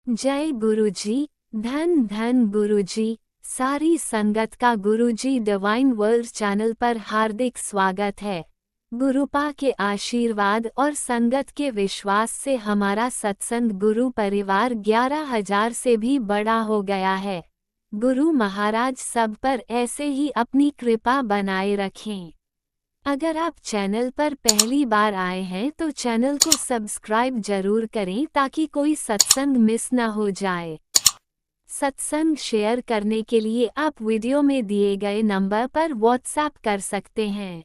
जय गुरुजी। धन धन गुरुजी। सारी संगत का गुरुजी डिवाइन वर्ल्ड चैनल पर हार्दिक स्वागत है। गुरुपा के आशीर्वाद और संगत के विश्वास से हमारा सत्संग गुरु परिवार 11,000 से भी बड़ा हो गया है। गुरु महाराज सब पर ऐसे ही अपनी कृपा बनाए रखें। अगर आप चैनल पर पहली बार आए हैं तो चैनल को सब्सक्राइब जरूर करें ताकि कोई सत्संग मिस न हो जाए। सत्संग शेयर करने के लिए आप वीडियो में दिए गए नंबर पर व्हाट्सएप कर सकते हैं।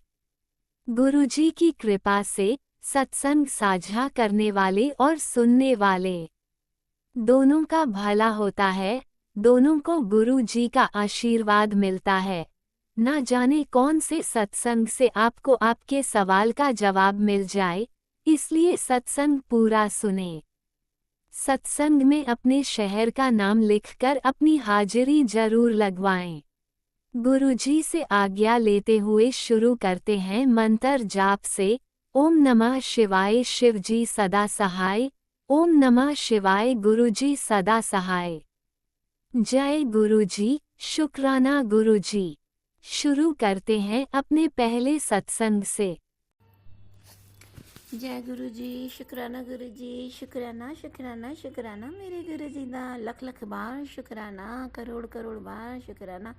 गुरुजी की कृपा से सत्संग साझा करने वाले और सुनने वाले दोनों का भला होता है। दोनों को गुरुजी का आशीर्वाद मिलता है। ना जाने कौन से सत्संग से आपको आपके सवाल का जवाब मिल जाए, इसलिए सत्संग पूरा सुने। सत्संग में अपने शहर का नाम लिखकर अपनी हाजिरी जरूर लगवाएं। गुरुजी से आज्ञा लेते हुए शुरू करते हैं मंत्र जाप से। ओम नमः शिवाय शिवजी सदा सहाय। ओम नमः शिवाय गुरुजी सदा सहाय। जय गुरुजी। शुक्राना गुरुजी। शुरू करते हैं अपने पहले सत्संग से। जय गुरु जी। शुक्राना गुरु जी। शुक्राना शुक्राना शुक्राना मेरे गुरु जी दा लख लख बार शुक्राना, करोड़ करोड़ बार शुक्राना।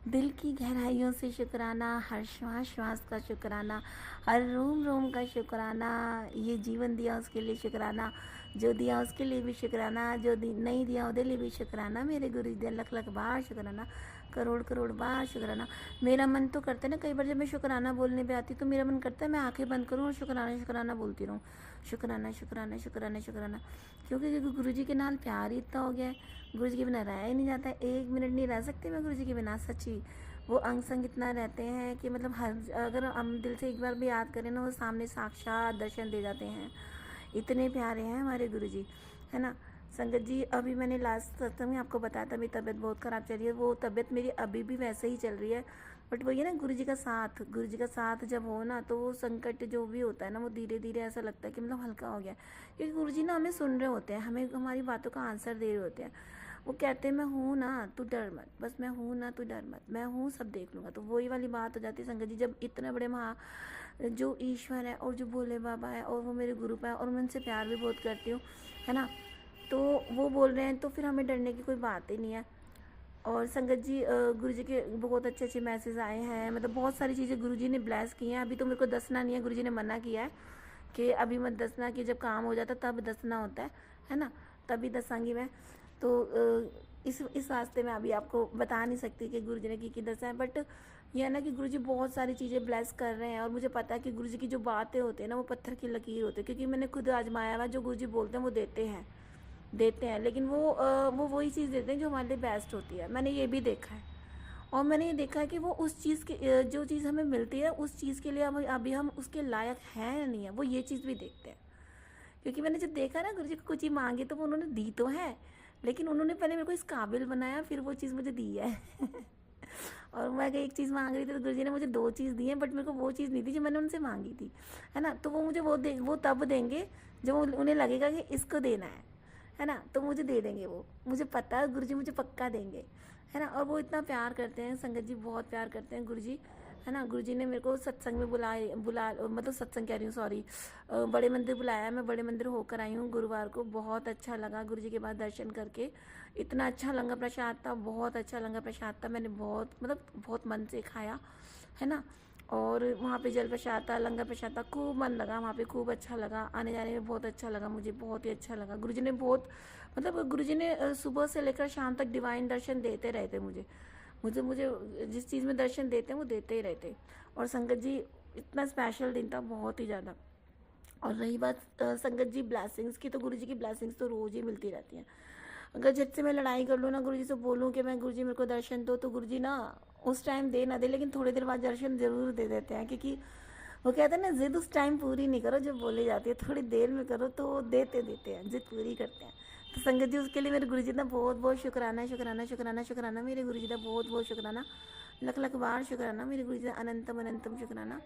दिल की गहराइयों से शुक्राना, हर श्वास श्वास का शुक्राना, हर रोम रोम का शुक्राना। ये जीवन दिया उसके लिए शुक्राना, जो दिया उसके लिए भी शुक्राना, जो नहीं दिया उसके लिए भी शुक्राना। मेरे गुरु जी लख लख बार शुक्राना, करोड़ करोड़ बार शुक्राना। मेरा मन तो करता है ना, कई बार जब मैं शुक्राना बोलने पे आती तो मेरा मन करता है मैं आंखें बंद करूँ और शुक्राना शुक्राना बोलती रहूँ। शुक्राना शुक्राना शुक्राना शुक्राना, क्योंकि गुरु जी के नाल प्यार ही इतना हो गया है। गुरु जी के बिना रहा ही नहीं जाता है, 1 मिनट नहीं रह सकती मैं गुरु जी के बिना। सच्ची वो अंग संग इतना रहते हैं कि मतलब हर अगर हम दिल से एक बार भी याद करें ना, वो सामने साक्षात दर्शन दे जाते हैं। इतने प्यारे हैं हमारे गुरु जी, है ना। संगत जी, अभी मैंने लास्ट सत्संग में आपको बताया था मेरी तबीयत बहुत ख़राब चल रही है। वो तबीयत मेरी अभी भी वैसे ही चल रही है, बट वही है ना, गुरु जी का साथ, गुरु जी का साथ जब हो ना तो वो संकट जो भी होता है ना, वो धीरे धीरे ऐसा लगता है कि मतलब हल्का हो गया। क्योंकि गुरु जी ना हमें सुन रहे होते हैं, हमें हमारी बातों का आंसर दे रहे होते हैं। वो कहते हैं मैं हूँ ना तू डर मत, बस मैं हूँ ना तू डर मत, मैं हूँ सब देख लूँगा। तो वही वाली बात हो जाती है संगत जी, जब इतने बड़े महा जो ईश्वर है और जो भोले बाबा है और वो मेरे गुरु है और मैं उनसे प्यार भी बहुत करती हूँ, है ना। तो वो बोल रहे हैं तो फिर हमें डरने की कोई बात ही नहीं है। और संगत जी, गुरु जी के बहुत अच्छे अच्छे मैसेज आए हैं, मतलब बहुत सारी चीज़ें गुरु जी ने ब्लेस की हैं। अभी तो मेरे को दसना नहीं है, गुरु जी ने मना किया है कि अभी मत दसना, कि जब काम हो जाता तब दसना होता है ना, तभी दसांगी मैं। तो इस वास्ते मैं अभी आपको बता नहीं सकती कि गुरु जी ने की दसा है, बट यह है ना कि गुरु जी बहुत सारी चीज़ें ब्लेस कर रहे हैं। और मुझे पता है कि गुरु जी की जो बातें होती है ना, वो पत्थर की लकीर होती है, क्योंकि मैंने खुद आजमाया हुआ। जो गुरु जी बोलते हैं वो देते हैं, लेकिन वो वही चीज़ देते हैं जो हमारे लिए बेस्ट होती है। मैंने ये भी देखा है, और मैंने ये देखा है कि वो उस चीज़ की जो चीज़ हमें मिलती है उस चीज़ के लिए अभी हम उसके लायक हैं या नहीं है, वो ये चीज़ भी देखते हैं। क्योंकि मैंने जब देखा ना, गुरु जी को कुछ चीज़ मांगी तो वो उन्होंने दी तो है, लेकिन उन्होंने पहले मेरे को इस काबिल बनाया, फिर वो चीज़ मुझे दी है। और मैं अगर एक चीज़ मांग रही थी तो गुरु जी ने मुझे 2 चीज़ दी है, बट मेरे को वो चीज़ नहीं दी जो मैंने उनसे मांगी थी, है ना। तो वो मुझे वो तब देंगे जब उन्हें लगेगा कि इसको देना है ना, तो मुझे दे देंगे। वो मुझे पता है, गुरुजी मुझे पक्का देंगे, है ना। और वो इतना प्यार करते हैं संगत जी, बहुत प्यार करते हैं गुरुजी, है ना। गुरुजी ने मेरे को सत्संग में बुला मतलब सत्संग कह रही हूँ, सॉरी, बड़े मंदिर बुलाया। मैं बड़े मंदिर होकर आई हूँ गुरुवार को। बहुत अच्छा लगा गुरुजी के बाद दर्शन करके, इतना अच्छा लंगर प्रसाद था, बहुत अच्छा लंगर प्रसाद था। मैंने बहुत मतलब बहुत मन से खाया, है ना। और वहाँ पे जल प्रसाद था, लंगर प्रसाद था, खूब मन लगा वहाँ पे, खूब अच्छा लगा। आने जाने में बहुत अच्छा लगा, मुझे बहुत ही अच्छा लगा। गुरुजी ने बहुत मतलब गुरुजी ने सुबह से लेकर शाम तक डिवाइन दर्शन देते रहते मुझे। मुझे मुझे जिस चीज़ में दर्शन देते हैं वो देते ही रहते। और संगत जी, इतना स्पेशल दिन था, बहुत ही ज़्यादा। और रही बात संगत जी ब्लेसिंग्स की, तो गुरुजी की ब्लेसिंग्स तो रोज़ ही मिलती रहती हैं। अगर झट से मैं लड़ाई कर लूँ ना, गुरुजी से बोलूँ कि मैं गुरुजी मेरे को दर्शन दो, तो गुरुजी ना उस टाइम दे ना दे, लेकिन थोड़ी देर बाद दर्शन ज़रूर दे देते हैं। क्योंकि वो कहते हैं ना, जिद उस टाइम पूरी नहीं करो जब बोली जाती है, थोड़ी देर में करो तो वो देते हैं, जिद पूरी करते हैं। तो संगत जी, उसके लिए मेरे गुरुजी का बहुत बहुत शुक्राना शुक्राना शुक्राना शुक्राना। मेरे गुरुजी का बहुत बहुत शुक्राना, लख लख बार शुक्राना। मेरे गुरुजी का अनंतम अनंतम शुक्राना।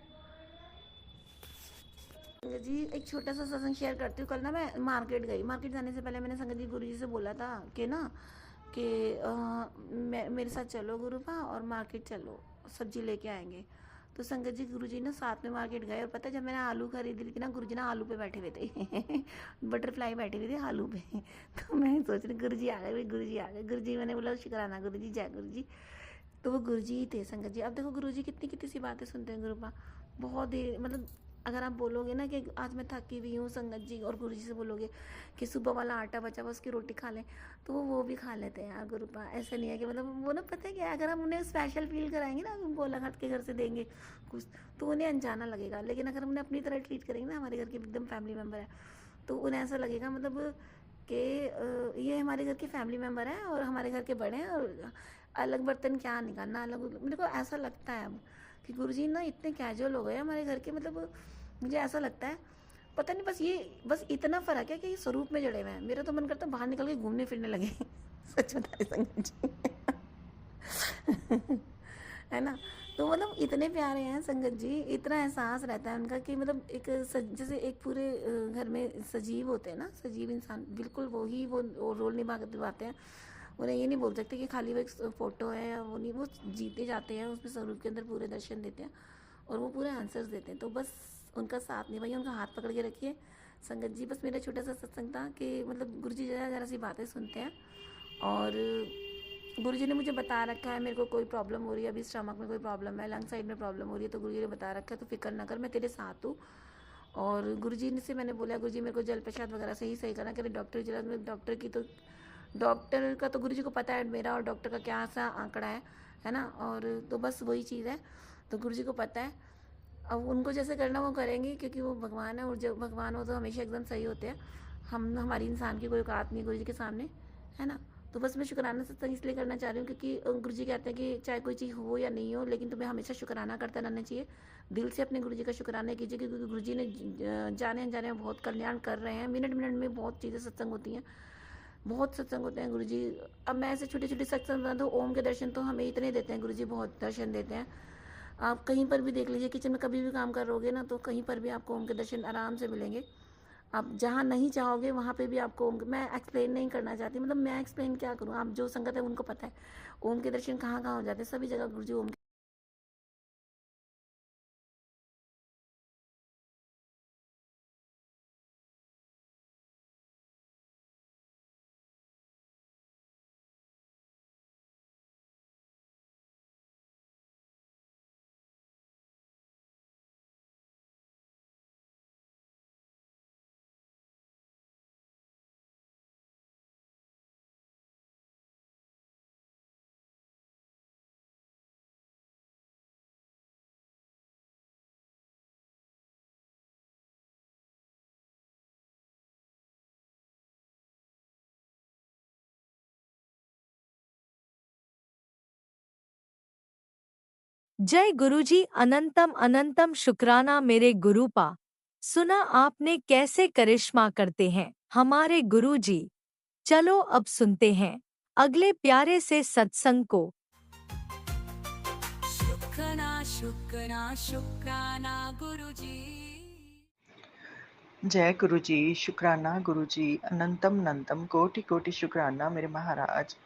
संगत जी एक छोटा सा सत्संग शेयर करती हूँ। कल ना मैं मार्केट गई, मार्केट जाने से पहले मैंने संगत जी गुरु जी से बोला था कि ना कि मेरे साथ चलो गुरुपा और मार्केट चलो, सब्जी लेके आएंगे। तो संगत जी गुरु जी ना साथ में मार्केट गए, और पता है जब मैंने आलू खरीद ली थी ना, गुरु जी ना आलू पे बैठे हुए थे बटरफ्लाई बैठे हुए थे आलू पे तो मैं सोच रही गुरु जी आ गए, गुरु जी आ गए, गुरु जी मैंने बोला शुक्राना गुरु जी, जय गुरु जी। तो वो गुरुजी ही थे संगत जी। अब देखो गुरुजी कितनी कितनी सी बातें सुनते हैं गुरुपा, बहुत देर, मतलब अगर आप बोलोगे ना कि आज मैं थकी हुई हूँ संगत जी, और गुरुजी से बोलोगे कि सुबह वाला आटा बचा हुआ उसकी रोटी खा लें, तो वो भी खा लेते हैं यार गुरुपा। ऐसा नहीं है कि मतलब वो ना, पता है क्या, अगर हम उन्हें स्पेशल फील कराएंगे ना, उनको अलग हट के घर से देंगे कुछ, तो उन्हें अनजाना लगेगा। लेकिन अगर हम उन्हें अपनी तरह ट्रीट करेंगे ना, हमारे घर के एकदम फैमिली मेम्बर है, तो उन्हें ऐसा लगेगा मतलब कि ये हमारे घर के फैमिली मेम्बर हैं और हमारे घर के बड़े हैं, और अलग बर्तन क्या निकालना अलग। मेरे को ऐसा लगता है अब कि गुरुजी ना इतने कैजुअल हो गए हमारे घर के, मतलब मुझे ऐसा लगता है, पता नहीं, बस इतना फ़र्क है कि ये स्वरूप में जड़े हुए हैं। मेरा तो मन करता है बाहर निकल के घूमने फिरने लगे सच बता रही संगत जी है ना। तो मतलब इतने प्यारे हैं संगत जी, इतना एहसास रहता है उनका कि मतलब एक जैसे एक पूरे घर में सजीव होते हैं ना, सजीव इंसान, बिल्कुल वही वो रोल निभाते हैं। उन्हें ये नहीं बोल सकते कि खाली वो एक फ़ोटो है या वो नहीं, वो जीते जाते हैं उसमें, स्वरूप के अंदर पूरे दर्शन देते हैं और वो पूरे आंसर्स देते हैं। तो बस उनका साथ निभाइए, उनका हाथ पकड़ के रखिए संगत जी। बस मेरा छोटा सा सत्संग था कि मतलब गुरु जी ज़रा ज़रा सी बातें सुनते हैं, और गुरुजी ने मुझे बता रखा है मेरे को कोई प्रॉब्लम हो रही है, अभी स्टमक में कोई प्रॉब्लम है, लंग साइड में प्रॉब्लम हो रही है, तो गुरुजी ने बता रखा है तो फिक्र ना कर, मैं तेरे साथ हूँ। और गुरुजी से मैंने बोला गुरुजी मेरे को जल प्रसाद वगैरह से ही सही करना, कहते डॉक्टर जरा, डॉक्टर की तो, डॉक्टर का तो गुरुजी को पता है मेरा और डॉक्टर का क्या सा आंकड़ा है ना। और तो बस वही चीज़ है, तो गुरुजी को पता है, अब उनको जैसे करना वो करेंगे, क्योंकि वो भगवान है, और जब भगवान हो तो हमेशा एकदम सही होते हैं। हम हमारी इंसान की कोई औकात नहीं गुरु जी के सामने, है ना। तो बस मैं शुक्राना सत्संग इसलिए करना चाह रही हूँ क्योंकि गुरु जी कहते हैं कि चाहे कोई चीज़ हो या नहीं हो, लेकिन तुम्हें हमेशा शुक्राना करते रहना चाहिए। दिल से अपने गुरु जी का शुक्राना कीजिए, क्योंकि गुरु जी ने जाने अनजाने बहुत कल्याण कर रहे हैं। मिनट मिनट में बहुत चीज़ें सत्संग होती हैं, बहुत सत्संग होते हैं गुरु जी। अब मैं ऐसे छोटे छोटे सत्संग बना, तो ओम के दर्शन तो हमें इतने देते हैं गुरु जी, बहुत दर्शन देते हैं। आप कहीं पर भी देख लीजिए, किचन में कभी भी काम कर रहोगे ना, तो कहीं पर भी आपको ओम के दर्शन आराम से मिलेंगे। आप जहाँ नहीं चाहोगे वहाँ पे भी आपको ओम, मैं एक्सप्लेन नहीं करना चाहती, मतलब मैं एक्सप्लेन क्या करूँ, आप जो संगत है उनको पता है ओम के दर्शन कहाँ कहाँ हो जाते हैं, सभी जगह गुरु जी ओम जय गुरुजी, अनंतम अनंतम शुक्राना मेरे गुरुपा। सुना आपने कैसे करिश्मा करते हैं हमारे गुरुजी। चलो अब सुनते हैं अगले प्यारे से सत्संग को। शुक्राना शुक्राना शुक्राना गुरुजी। जय गुरुजी, शुक्राना गुरुजी, अनंतम अनंतम कोटि कोटि शुक्राना मेरे महाराज।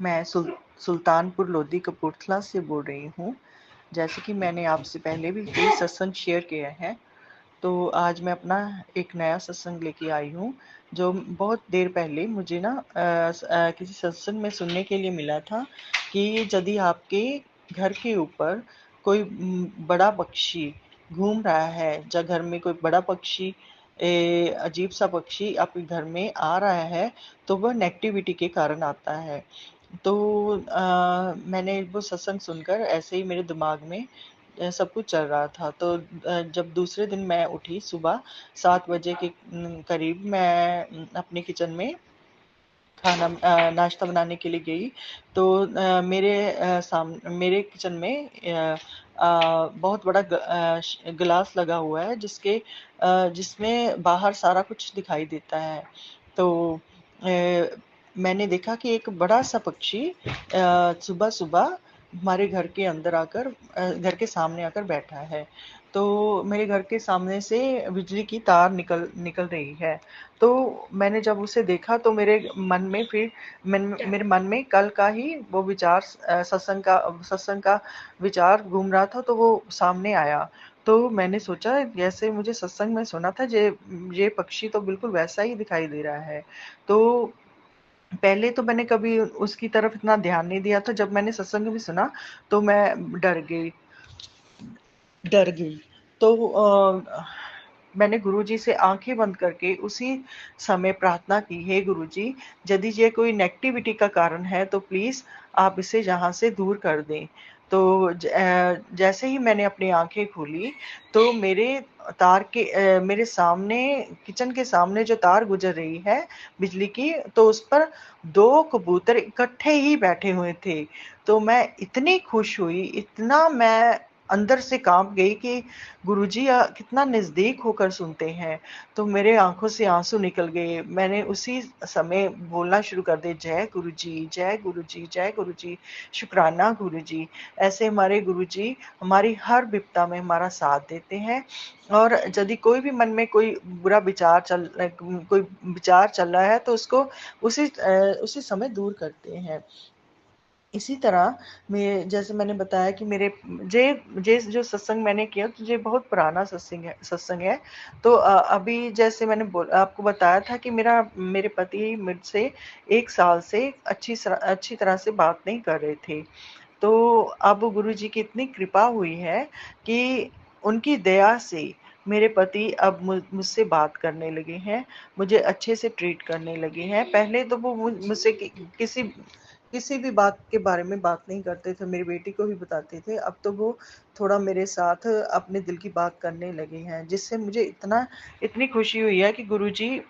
मैं सुल्तानपुर लोधी कपूरथला से बोल रही हूँ। जैसे कि मैंने आपसे पहले भी कई सत्संग शेयर किया है, तो आज मैं अपना एक नया सत्संग लेके आई हूँ, जो बहुत देर पहले मुझे ना किसी सत्संग में सुनने के लिए मिला था कि यदि आपके घर के ऊपर कोई बड़ा पक्षी घूम रहा है, या घर में कोई बड़ा पक्षी, अजीब सा पक्षी आपके घर में आ रहा है, तो वह नेगेटिविटी के कारण आता है। तो मैंने वो सत्संग सुनकर ऐसे ही मेरे दिमाग में सब कुछ चल रहा था। तो जब दूसरे दिन मैं उठी सुबह 7 बजे के करीब, मैं अपने किचन में खाना नाश्ता बनाने के लिए गई, तो मेरे किचन में बहुत बड़ा गिलास लगा हुआ है, जिसमें बाहर सारा कुछ दिखाई देता है। तो मैंने देखा कि एक बड़ा सा पक्षी सुबह सुबह हमारे घर के अंदर आकर घर के सामने आकर बैठा है। तो मेरे घर के सामने से बिजली की तार निकल निकल रही है। तो मैंने जब उसे देखा तो मेरे मन में कल का ही वो विचार, सत्संग का विचार घूम रहा था, तो वो सामने आया। तो मैंने सोचा, जैसे मुझे सत्संग में सुना था, ये पक्षी तो बिल्कुल वैसा ही दिखाई दे रहा है। तो पहले तो मैंने कभी उसकी तरफ इतना ध्यान नहीं दिया था। जब मैंने सत्संग में सुना तो मैं डर गई। तो मैंने गुरुजी से आंखें बंद करके उसी समय प्रार्थना की, हे गुरुजी, यदि ये कोई नेगेटिविटी का कारण है तो प्लीज आप इसे यहाँ से दूर कर दें। तो जैसे ही मैंने अपनी आंखें खोली तो मेरे सामने, किचन के सामने जो तार गुजर रही है बिजली की, तो उस पर दो कबूतर इकट्ठे ही बैठे हुए थे। तो मैं इतनी खुश हुई, इतना मैं अंदर से कांप गई कि गुरुजी कितना नजदीक होकर सुनते हैं। तो मेरे आंखों से आंसू निकल गए। मैंने उसी समय बोलना शुरू कर दिया, जय गुरुजी, जय गुरुजी, जय गुरुजी, शुक्राना गुरुजी। ऐसे हमारे गुरुजी हमारी हर विपदा में हमारा साथ देते हैं। और यदि कोई भी मन में कोई बुरा कोई विचार चल रहा है तो उसको उसी समय दूर करते हैं। इसी तरह मैं, जैसे मैंने बताया कि मेरे जे जे जो सत्संग मैंने किया, तो ये बहुत पुराना सत्संग है। तो अभी जैसे मैंने आपको बताया था कि मेरे पति मुझसे 1 साल से अच्छी तरह से बात नहीं कर रहे थे। तो अब गुरुजी की इतनी कृपा हुई है कि उनकी दया से मेरे पति अब मुझसे बात करने लगे हैं, मुझे अच्छे से ट्रीट करने लगे हैं। पहले तो वो मुझसे किसी किसी भी बात के बारे में बात नहीं करते थे, मेरी बेटी को भी बताते थे। अब तो वो थोड़ा मेरे साथ अपने दिल की बात करने लगे हैं, जिससे मुझे इतनी खुशी हुई है कि गुरुजी,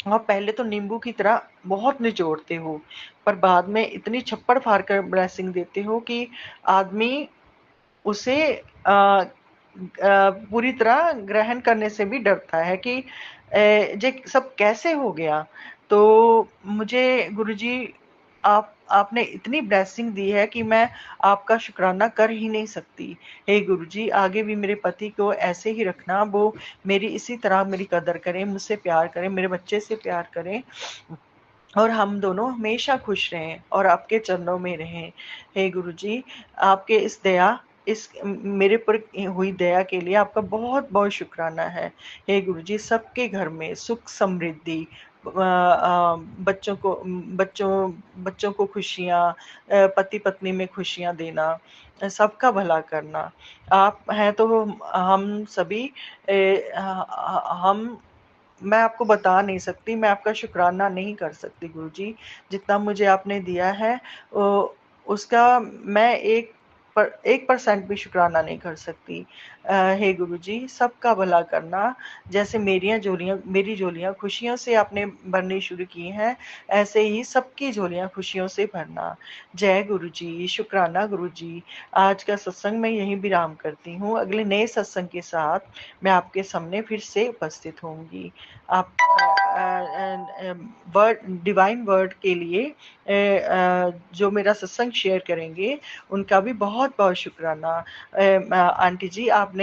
आप पहले तो नींबू की तरह बहुत निचोड़ते हो, पर बाद में इतनी छप्पड़ फाड़ कर ब्लेसिंग देते हो कि आदमी उसे पूरी तरह ग्रहण करने से भी डरता है कि ये सब कैसे हो गया। तो मुझे गुरुजी, आपने इतनी ब्लेसिंग दी है कि मैं आपका शुक्राना कर ही नहीं सकती। हे गुरुजी, आगे भी मेरे पति को ऐसे ही रखना, वो इसी तरह मेरी कदर करें, मुझसे प्यार करें, मेरे बच्चे से प्यार करें, और हम दोनों हमेशा खुश रहें और आपके चरणों में रहें। हे गुरुजी, आपके इस मेरे पर हुई दया के लिए आपका बहुत बहुत शुक्राना है। हे गुरुजी, सबके घर में सुख समृद्धि, बच्चों को खुशियाँ, पति पत्नी में खुशियाँ देना, सबका भला करना। आप हैं तो हम सभी, हम मैं आपको बता नहीं सकती, मैं आपका शुक्राना नहीं कर सकती गुरुजी। जितना मुझे आपने दिया है उसका मैं 1% भी शुक्राना नहीं कर सकती। हे गुरुजी, सबका भला करना। जैसे मेरी झोलियां खुशियों से आपने भरनी शुरू की हैं, ऐसे ही सबकी झोलियां खुशियों से भरना। जय गुरुजी, शुक्राना गुरुजी। आज का सत्संग मैं यहीं विराम करती हूँ। अगले नए सत्संग के साथ मैं आपके सामने फिर से उपस्थित होंगी। आप डिवाइन वर्ड के लिए जो मेरा सत्संग शेयर करेंगे, उनका भी बहुत बहुत शुक्राना। आंटी जी, आपने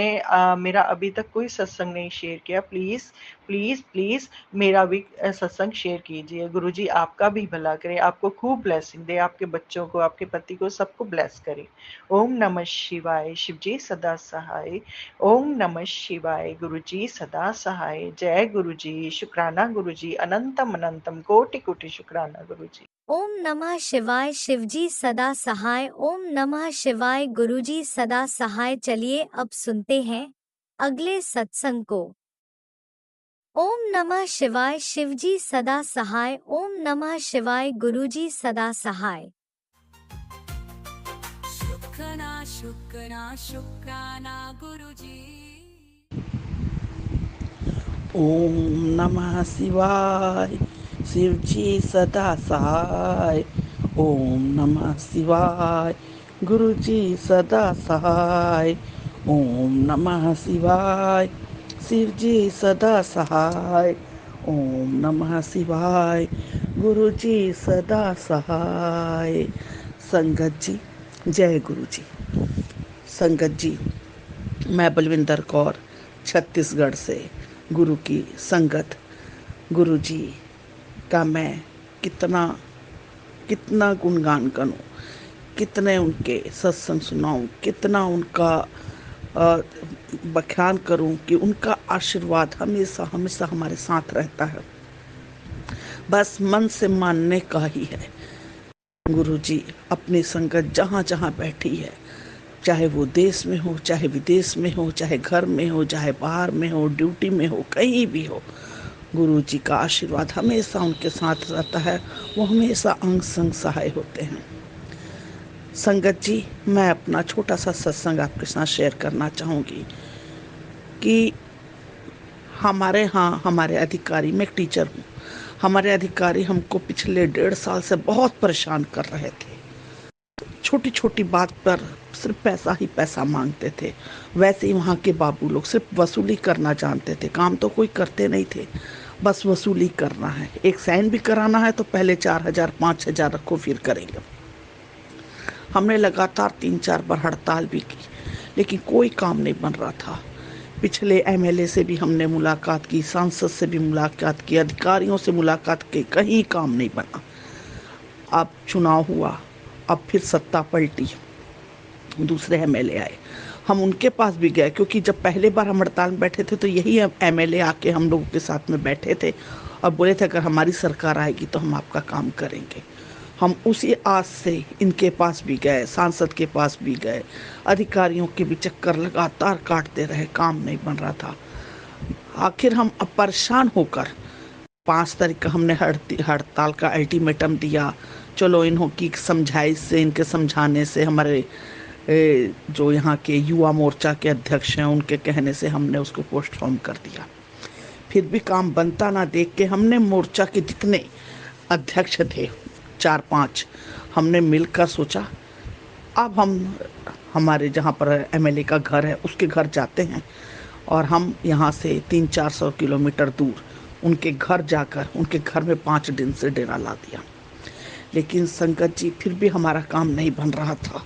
मेरा अभी तक कोई सत्संग नहीं शेयर किया, प्लीज प्लीज प्लीज मेरा भी सत्संग शेयर कीजिए। गुरुजी आपका भी भला करे, आपको खूब ब्लेसिंग दे, आपके बच्चों को, आपके पति को, सबको ब्लेस करे। ओम नमः शिवाय। शिवजी सदा सहाय। ओम नमः शिवाय। गुरुजी सदा सहाय। जय गुरुजी, शुक्राना गुरुजी, अनंतम अनंतम कोटि कोटि शुक्राना गुरुजी। ओम नमः शिवाय। शिवजी सदा सहाय। ओम नमः शिवाय। गुरुजी सदा सहाय। चलिए अब सुनते हैं अगले सत्संग को। ओम नमः शिवाय। शिवजी सदा सहाय। ओम नमः शिवाय। गुरुजी सदा सहाय। शुक्राना गुरुजी। ओम नमः शिवाय। शिवजी सदा सहाय। ओम नमः शिवाय। गुरुजी सदा सहाय। ओम नमः शिवाय। शिवजी सदा सहाय। ओम नमः शिवाय। गुरुजी सदा सहाय। संगत जी, जय गुरु जी। संगत जी, मैं बलविंदर कौर छत्तीसगढ़ से गुरु की संगत, गुरु जी का मैं कितना कितना गुणगान करूं, कितने उनके सत्संग सुनाऊं, कितना उनका बखान करूं कि उनका आशीर्वाद हमेशा हमेशा हमारे साथ रहता है। बस मन से मानने का ही है। गुरु जी अपनी संगत जहाँ जहाँ बैठी है, चाहे वो देश में हो, चाहे विदेश में हो, चाहे घर में हो, चाहे बाहर में हो, ड्यूटी में हो, कहीं भी हो, गुरु जी का आशीर्वाद हमेशा उनके साथ रहता है। वो हमेशा अंग संग सहाय होते हैं। संगत जी, मैं अपना छोटा सा सत्संग आपके साथ शेयर करना चाहूँगी कि हमारे यहाँ हमारे अधिकारी, मैं एक टीचर हूँ, हमारे अधिकारी हमको पिछले 1.5 साल से बहुत परेशान कर रहे थे। छोटी छोटी बात पर सिर्फ पैसा ही पैसा मांगते थे। वैसे ही वहाँ के बाबू लोग सिर्फ वसूली करना जानते थे, काम तो कोई करते नहीं थे, बस वसूली करना है। एक साइन भी कराना है तो पहले 4,000 5,000 रखो फिर करेंगे। हमने लगातार 3-4 बार हड़ताल भी की, लेकिन कोई काम नहीं बन रहा था। पिछले एमएलए से भी हमने मुलाकात की, सांसद से भी मुलाकात की, अधिकारियों से मुलाकात की, कहीं काम नहीं बना। अब चुनाव हुआ, अब फिर सत्ता पलटी, दूसरे एमएलए आए, हम उनके पास भी गए, क्योंकि जब पहले बार हम हड़ताल में बैठे थे तो यही एमएलए आके हम लोगों के साथ में बैठे थे और बोले थे अगर हमारी सरकार आएगी तो हम आपका काम करेंगे। हम उसी आस से इनके पास भी गए, सांसद के पास भी गए, अधिकारियों के भी चक्कर लगातार काटते रहे, काम नहीं बन रहा था। आखिर हम अब परेशान होकर 5 तारीख का हमने हड़ताल का अल्टीमेटम दिया। चलो इन्हों की समझाइश से, इनके समझाने से, हमारे जो यहाँ के युवा मोर्चा के अध्यक्ष हैं उनके कहने से हमने उसको पोस्टपोन कर दिया। फिर भी काम बनता ना देख के हमने मोर्चा के जितने अध्यक्ष थे 4-5, हमने मिलकर सोचा अब हम हमारे जहाँ पर एमएलए का घर है उसके घर जाते हैं और हम यहाँ से 300-400 किलोमीटर दूर उनके घर जाकर उनके घर में 5 दिन से डेरा ला दिया। लेकिन संगत जी फिर भी हमारा काम नहीं बन रहा था।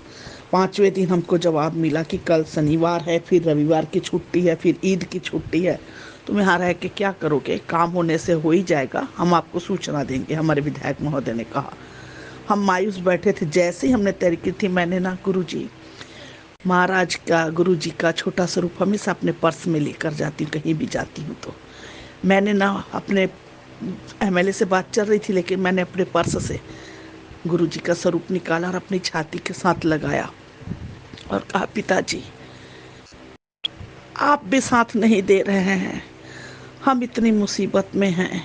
5वें दिन हमको जवाब मिला कि कल शनिवार है, फिर रविवार की छुट्टी है, फिर ईद की छुट्टी है, तुम यहाँ रह के क्या करोगे, काम होने से हो ही जाएगा, हम आपको सूचना देंगे, हमारे विधायक महोदय ने कहा। हम मायूस बैठे थे। जैसे ही हमने तय की थी, मैंने ना गुरुजी महाराज का, गुरुजी का छोटा स्वरूप हमेशा अपने पर्स में लेकर जाती हूँ, कहीं भी जाती हूँ तो मैंने ना अपने एमएलए से बात चल रही थी, लेकिन मैंने अपने पर्स से गुरुजी का स्वरूप निकाला और अपनी छाती के साथ लगाया और कहा पिताजी आप भी साथ नहीं दे रहे हैं, हम इतनी मुसीबत में हैं,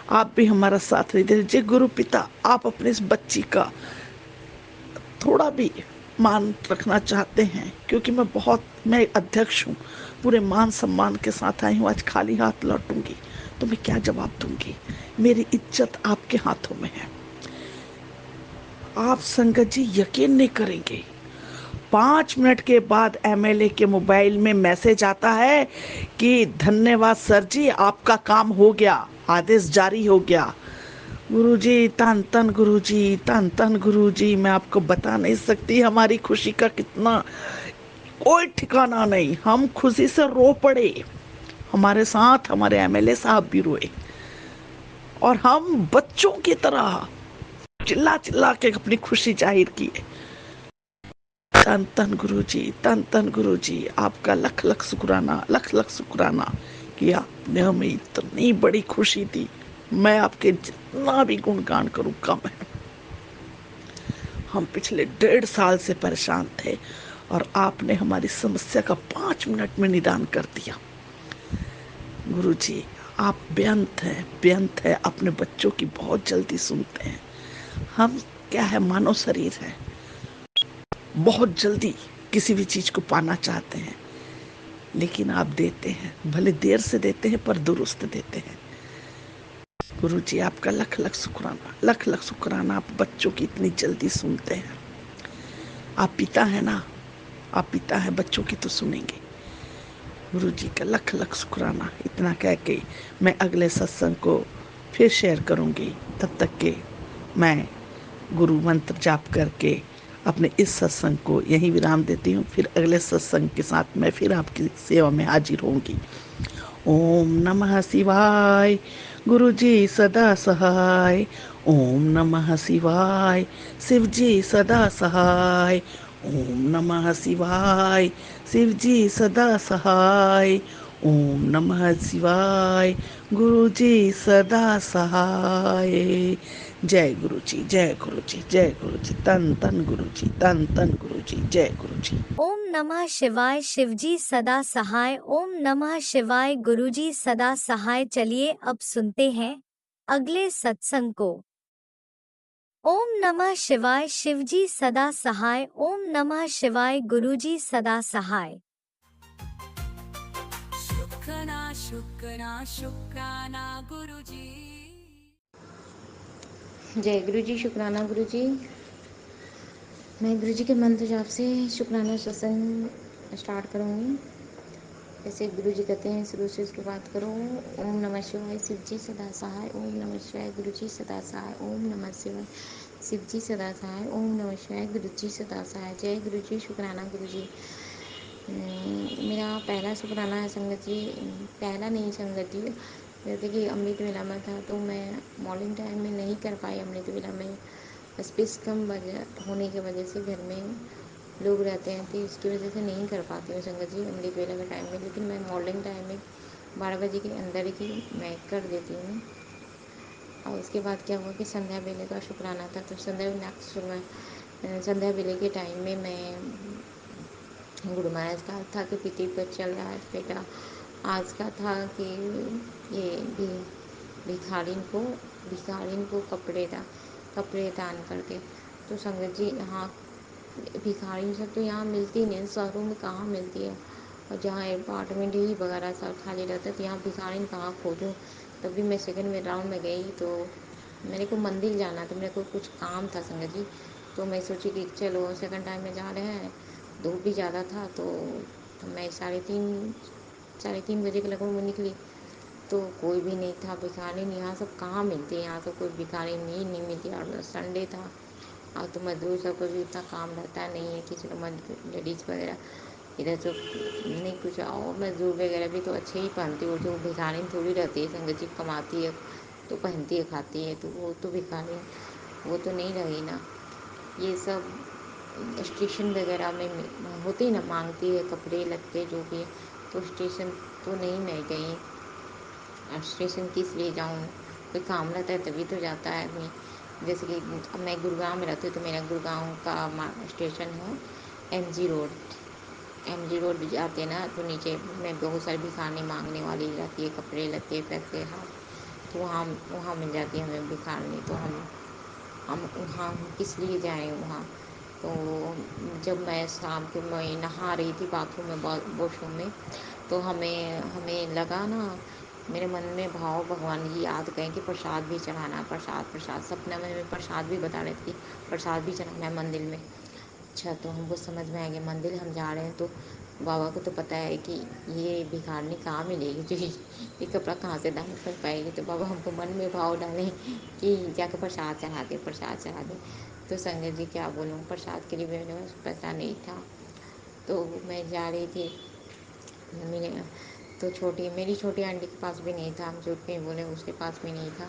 आप भी हमारा साथ नहीं दे रहे। जी गुरु पिता, आप अपने इस बच्ची का थोड़ा भी मान रखना चाहते हैं, क्योंकि मैं अध्यक्ष हूँ, पूरे मान सम्मान के साथ आई हूँ, आज खाली हाथ लौटूंगी तो मैं क्या जवाब दूंगी, मेरी इज्जत आपके हाथों में है। आप संगत जी यकीन नहीं करेंगे, 5 मिनट के बाद एमएलए के मोबाइल में मैसेज आता है कि धन्यवाद सर जी, आपका काम हो गया, आदेश जारी हो गया। गुरुजी तन तन गुरुजी, तन तन गुरुजी, मैं आपको बता नहीं सकती हमारी खुशी का कितना कोई ठिकाना नहीं। हम खुशी से रो पड़े, हमारे साथ हमारे एमएलए साहब भी रोए और हम बच्चों की तरह चिल्ला चिल्ला के अपनी खुशी जाहिर किए। तन तन गुरुजी, तन तन गुरुजी, आपका लख लख शुक्राना, लख लख शुक्राना कि आपने हमें इतनी बड़ी खुशी दी। मैं आपके जितना भी गुणगान करूं कम है। हम पिछले 1.5 साल से परेशान थे और आपने हमारी समस्या का 5 मिनट में निदान कर दिया। गुरुजी आप बेअंत हैं, बेअंत है, अपने बच्चों की बहुत जल्दी सुनते हैं। हम क्या है, मानव शरीर है, बहुत जल्दी किसी भी चीज को पाना चाहते हैं, लेकिन आप देते हैं, भले देर से देते हैं पर दुरुस्त देते हैं। गुरुजी आपका लख लख शुक्राना, लख लख शुक्राना, आप बच्चों की इतनी जल्दी सुनते हैं। आप पिता है ना, आप पिता है, बच्चों की तो सुनेंगे। गुरुजी का लख लख शुक्राना। इतना कह के मैं अगले सत्संग को फिर शेयर करूंगी। तब तक के मैं गुरु मंत्र जाप करके अपने इस सत्संग को यहीं विराम देती हूँ। फिर अगले सत्संग के साथ मैं फिर आपकी सेवा में हाजिर होंगी। ओम नमः शिवाय। गुरु जी सदा सहाय। ओम नमः शिवाय। शिव जी सदा सहाय। ओम नमः शिवाय। शिव जी सदा सहाय। ओम नमः शिवाय। गुरु जी सदा सहाय। जय गुरु जी, जय गुरु जी, जय गुरु जी। तन तन गुरु जी, तन तन गुरु जी, जय गुरु जी। ओम नमः शिवाय। शिवजी सदा सहाय। ओम नमः शिवाय। गुरुजी सदा सहाय। चलिए अब सुनते हैं अगले सत्संग को। ओम नमः शिवाय। शिवजी सदा सहाय। ओम नमः शिवाय। गुरुजी सदा सहाय। शुक्राना शुक्राना शुक्राना गुरुजी। जय गुरु जी, शुक्राना गुरु जी। मैं गुरु जी के मंत्र जाप से शुक्राना सत्संग स्टार्ट करूँगी। जैसे गुरु जी कहते हैं शुरू से शुरुआत करो। ओम नमः शिवाय। शिव जी सदा सहाय। ओम नमः शिवाय। गुरु जी सदा सहाय। ओम नमः शिवाय। शिव जी सदा सहाय। ओम नमः शिवाय। गुरु जी सदा सहाय। जय गुरु जी, शुक्राना गुरु जी। मेरा पहला शुक्राना है संगत जी। पहला नहीं संगत जी, जैसे कि अमृत वेला में था तो मैं मॉर्निंग टाइम में नहीं कर पाई अमृत वेला में। स्पेस कम वजह होने की वजह से घर में लोग रहते हैं तो इसकी वजह से नहीं कर पाती हूँ संगत जी अमृत वेला के टाइम में। लेकिन मैं मॉर्निंग टाइम में 12 बजे के अंदर ही मैं कर देती हूँ। और उसके बाद क्या हुआ कि संध्या बेले का शुक्राना था, तो संध्या बेले के टाइम में मैं गुरु महाराज का था कि पीठी पर चल रहा है बेटा। आज का था कि ये भी भिखारिन को कपड़े दान करके। तो संगत जी यहाँ भिखारी सब तो यहाँ मिलती नहीं, शहरों में कहाँ मिलती है। और जहाँ अपार्टमेंट ही वगैरह सब खाली रहता है तो यहाँ भिखारिन कहाँ खोजूँ। तभी मैं सेकंड में राउंड में गई तो मेरे को मंदिर जाना था, मेरे को कुछ काम था संगत जी। तो मैं सोची कि चलो सेकंड टाइम में जा रहे हैं, धूप भी ज़्यादा था तो मैं साढ़े तीन बजे के लगभग में निकली तो कोई भी नहीं था भिखारिन। यहाँ सब कहाँ मिलती है, यहाँ तो कोई भिखारिन ही नहीं मिलती। और संडे था और तो मजदूर सबको भी इतना काम रहता नहीं है कि चलो लेडीज़ वगैरह इधर तो नहीं कुछ। और मजदूर वगैरह भी तो अच्छे ही पहनती हो, जो भिखारिन थोड़ी रहती है संगत जी, कमाती है तो पहनती है खाती है, तो वो तो भिखारिन वो तो नहीं रही ना। ये सब स्टेशन वगैरह में होती ना, मांगती है कपड़े लगते जो भी है। तो स्टेशन तो नहीं मैं गई। अब स्टेशन किस लिए जाऊँ, कोई काम रहता है तभी तो जाता है आदमी। जैसे कि अब मैं गुड़गांव में रहती हूँ तो मेरा गुड़गांव का स्टेशन है एम जी रोड भी जाते हैं ना, तो नीचे में बहुत सारी भिखारनी मांगने वाली रहती है, कपड़े लत्ते पैसे हाथ, तो वहाँ वहाँ मिल जाती है हमें भिखारनी। तो हम वहाँ किस लिए जाएँ वहाँ। तो जब मैं शाम को मैं नहा रही थी बाथरूम में वॉशरूम में, तो हमें हमें लगा ना, मेरे मन में भाव भगवान जी याद करें कि प्रसाद भी चढ़ाना, प्रसाद प्रसाद सपना में हमें प्रसाद भी बता रहे थे कि प्रसाद भी चढ़ाना है मंदिर में। अच्छा, तो हमको समझ में आ गया मंदिर हम जा रहे हैं तो बाबा को तो पता है कि ये भिखारनी कहाँ मिलेगी जो ये कपड़ा कहाँ से दान कर पाएगी। तो बाबा हमको मन में भाव डालें कि जाकर प्रसाद चढ़ा दे, प्रसाद चढ़ा दे। तो संगत जी क्या बोलूँ, प्रसाद के लिए मेरे पास पैसा नहीं था। तो मैं जा रही थी मेरे तो मेरी छोटी आंटी के पास भी नहीं था, हम झूठ नहीं बोले, उसके पास भी नहीं था।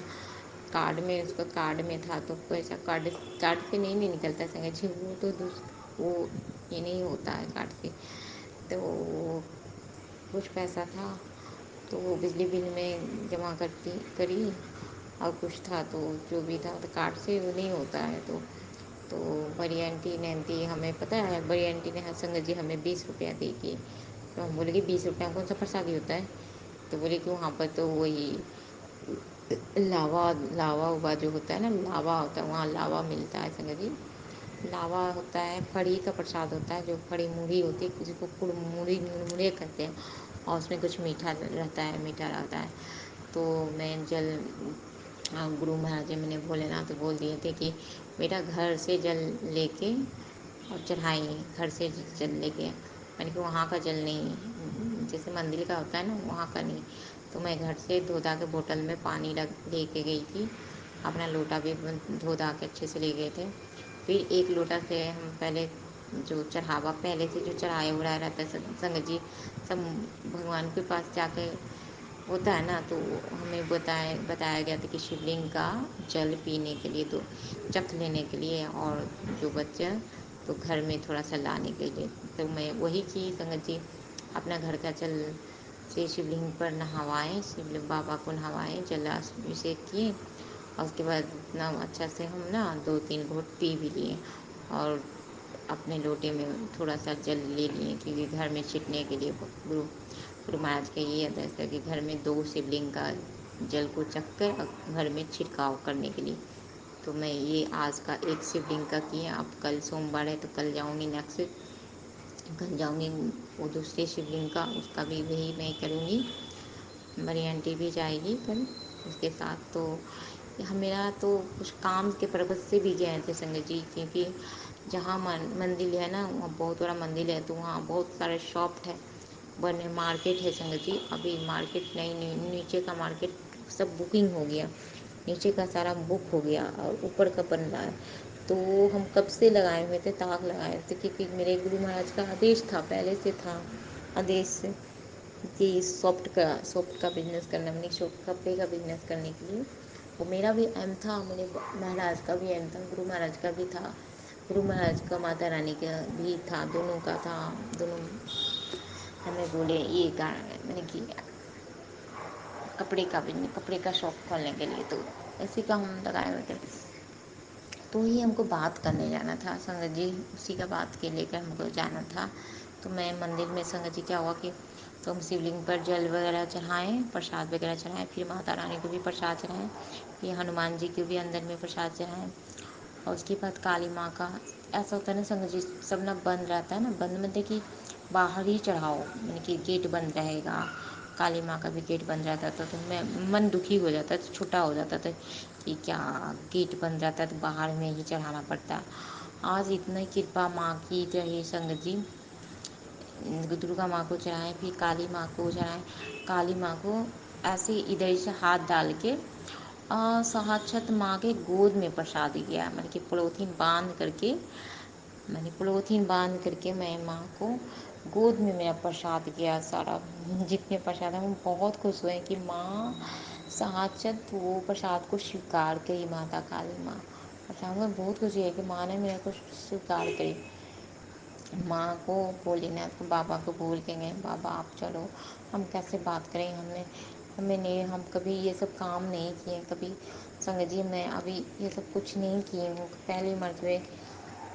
उसका कार्ड में था तो पैसा कार्ड कार्ड से नहीं निकलता संगत जी, वो तो वो ये नहीं होता है कार्ड से। तो कुछ पैसा था तो वो बिजली बिल में जमा करी, और कुछ था तो जो भी था तो कार्ड से वो नहीं होता है। तो बड़ी आंटी नैनती हमें पता है, बड़ी आंटी ने संगत जी हमें 20 रुपया दी थी। तो हम बोले कि 20 रुपया कौन सा प्रसादी होता है। तो बोले कि वहाँ पर तो वही लावा लावा उवा जो होता है ना, लावा होता है वहाँ, लावा मिलता है संगत जी। लावा होता है, फड़ी का प्रसाद होता है, जो फड़ी मुड़ी होती है, किसी को मुड़ी मुड़मुड़े कहते हैं, और उसमें कुछ मीठा रहता है। तो मैं गुरु महाराज जी मैंने भोलेनाथ तो बोल दिए थे कि बेटा घर से जल लेके और चढ़ाइए, घर से जल लेके। मैंने कि वहाँ का जल नहीं, जैसे मंदिर का होता है ना वहाँ का नहीं। तो मैं घर से धो धा के बोतल में पानी रख लेके गई थी, अपना लोटा भी धो धा के अच्छे से ले गए थे। फिर एक लोटा से हम पहले जो चढ़ावा पहले से जो चढ़ाया उड़ाया रहता है संगत जी, सब भगवान के पास जाके होता है ना, तो हमें बताया गया था कि शिवलिंग का जल पीने के लिए, तो चख लेने के लिए, और जो बच्चा तो घर में थोड़ा सा लाने के लिए। तो मैं वही की संगत जी, अपना घर का जल से शिवलिंग पर नहवाएं, शिवलिंग बाबा को नहवाएं, जलाभिषेक किए, और उसके बाद इतना अच्छा से हम ना 2-3 घूंट पी भी लिए, और अपने लोटे में थोड़ा सा जल ले लिए, क्योंकि घर में छिटने के लिए गुरु गुरु महाराज का ये आदेश था कि घर में 2 शिवलिंग का जल को चख कर घर में छिड़काव करने के लिए। तो मैं ये आज का एक शिवलिंग का किया, अब कल सोमवार है तो कल जाऊँगी, नेक्स्ट कल जाऊँगी वो दूसरे शिवलिंग का, उसका भी वही मैं करूँगी। बड़ी आंटी भी जाएगी कल उसके साथ। तो मेरा तो कुछ काम के पर्पज़ से भी गए थे संगत जी, क्योंकि जहाँ मंदिर है ना, वहाँ बहुत बड़ा मंदिर है, तो वहाँ बहुत सारे शॉप है, बने मार्केट है संगत जी। अभी मार्केट नहीं, नीचे का मार्केट सब बुकिंग हो गया, नीचे का सारा बुक हो गया और ऊपर का बन रहा है। तो हम कब से लगाए हुए थे, ताक लगाए थे, क्योंकि मेरे गुरु महाराज का आदेश था, पहले से था आदेश कि सॉफ्ट का बिजनेस करना, मैंने सॉफ्ट कपड़े का बिजनेस करने के लिए। वो मेरा भी एम था, मेरे महाराज का भी एम था, गुरु महाराज का भी था, गुरु महाराज का माता रानी का भी था, दोनों का था। दोनों हमें बोले ये कारण मैंने किया कपड़े का शॉप खोलने के लिए, तो इसी का हम लगाए हुए थे। तो ही हमको बात करने जाना था संगत जी, उसी का बात के लेकर हमको जाना था। तो मैं मंदिर में संगत जी क्या हुआ कि तो हम शिवलिंग पर जल वगैरह चढ़ाएँ, प्रसाद वगैरह चढ़ाएँ, फिर माता रानी को भी प्रसाद चढ़ाएँ, फिर हनुमान जी को भी अंदर में प्रसाद चढ़ाएँ, और उसके बाद काली माँ का ऐसा होता है ना संगत जी, सब ना बंद रहता है ना, बंद मतलब कि बाहर ही चढ़ाओ, यानी कि गेट बंद रहेगा, काली माँ का भी गेट बंद रहता था। तो मैं मन दुखी हो जाता था, छोटा हो जाता था कि क्या गेट बंद रहता है तो बाहर में ही चढ़ाना पड़ता। आज इतनी कृपा माँ की रही संगत जी, दुर्गा माँ को चढ़ाएँ, फिर काली माँ को चढ़ाएँ। काली माँ को ऐसे इधर से हाथ डाल के साक्षात माँ के गोद में प्रसाद दिया, मैंने कि पॉलीथीन बांध करके मैं माँ को गोद में मेरा प्रसाद किया, सारा जितने प्रसाद है। हम बहुत खुश हुए कि माँ साक्षात वो प्रसाद को स्वीकार करी, माता काली माँ प्रसाद में बहुत खुशी है कि माँ ने मेरे को स्वीकार करी। माँ को भोलेनाथ को बाबा को बोल के गए, बाबा आप चलो, हम कैसे बात करें, हम कभी ये सब काम नहीं किए कभी संगत जी, मैं अभी ये सब कुछ नहीं किए हूँ, पहली मर्तबे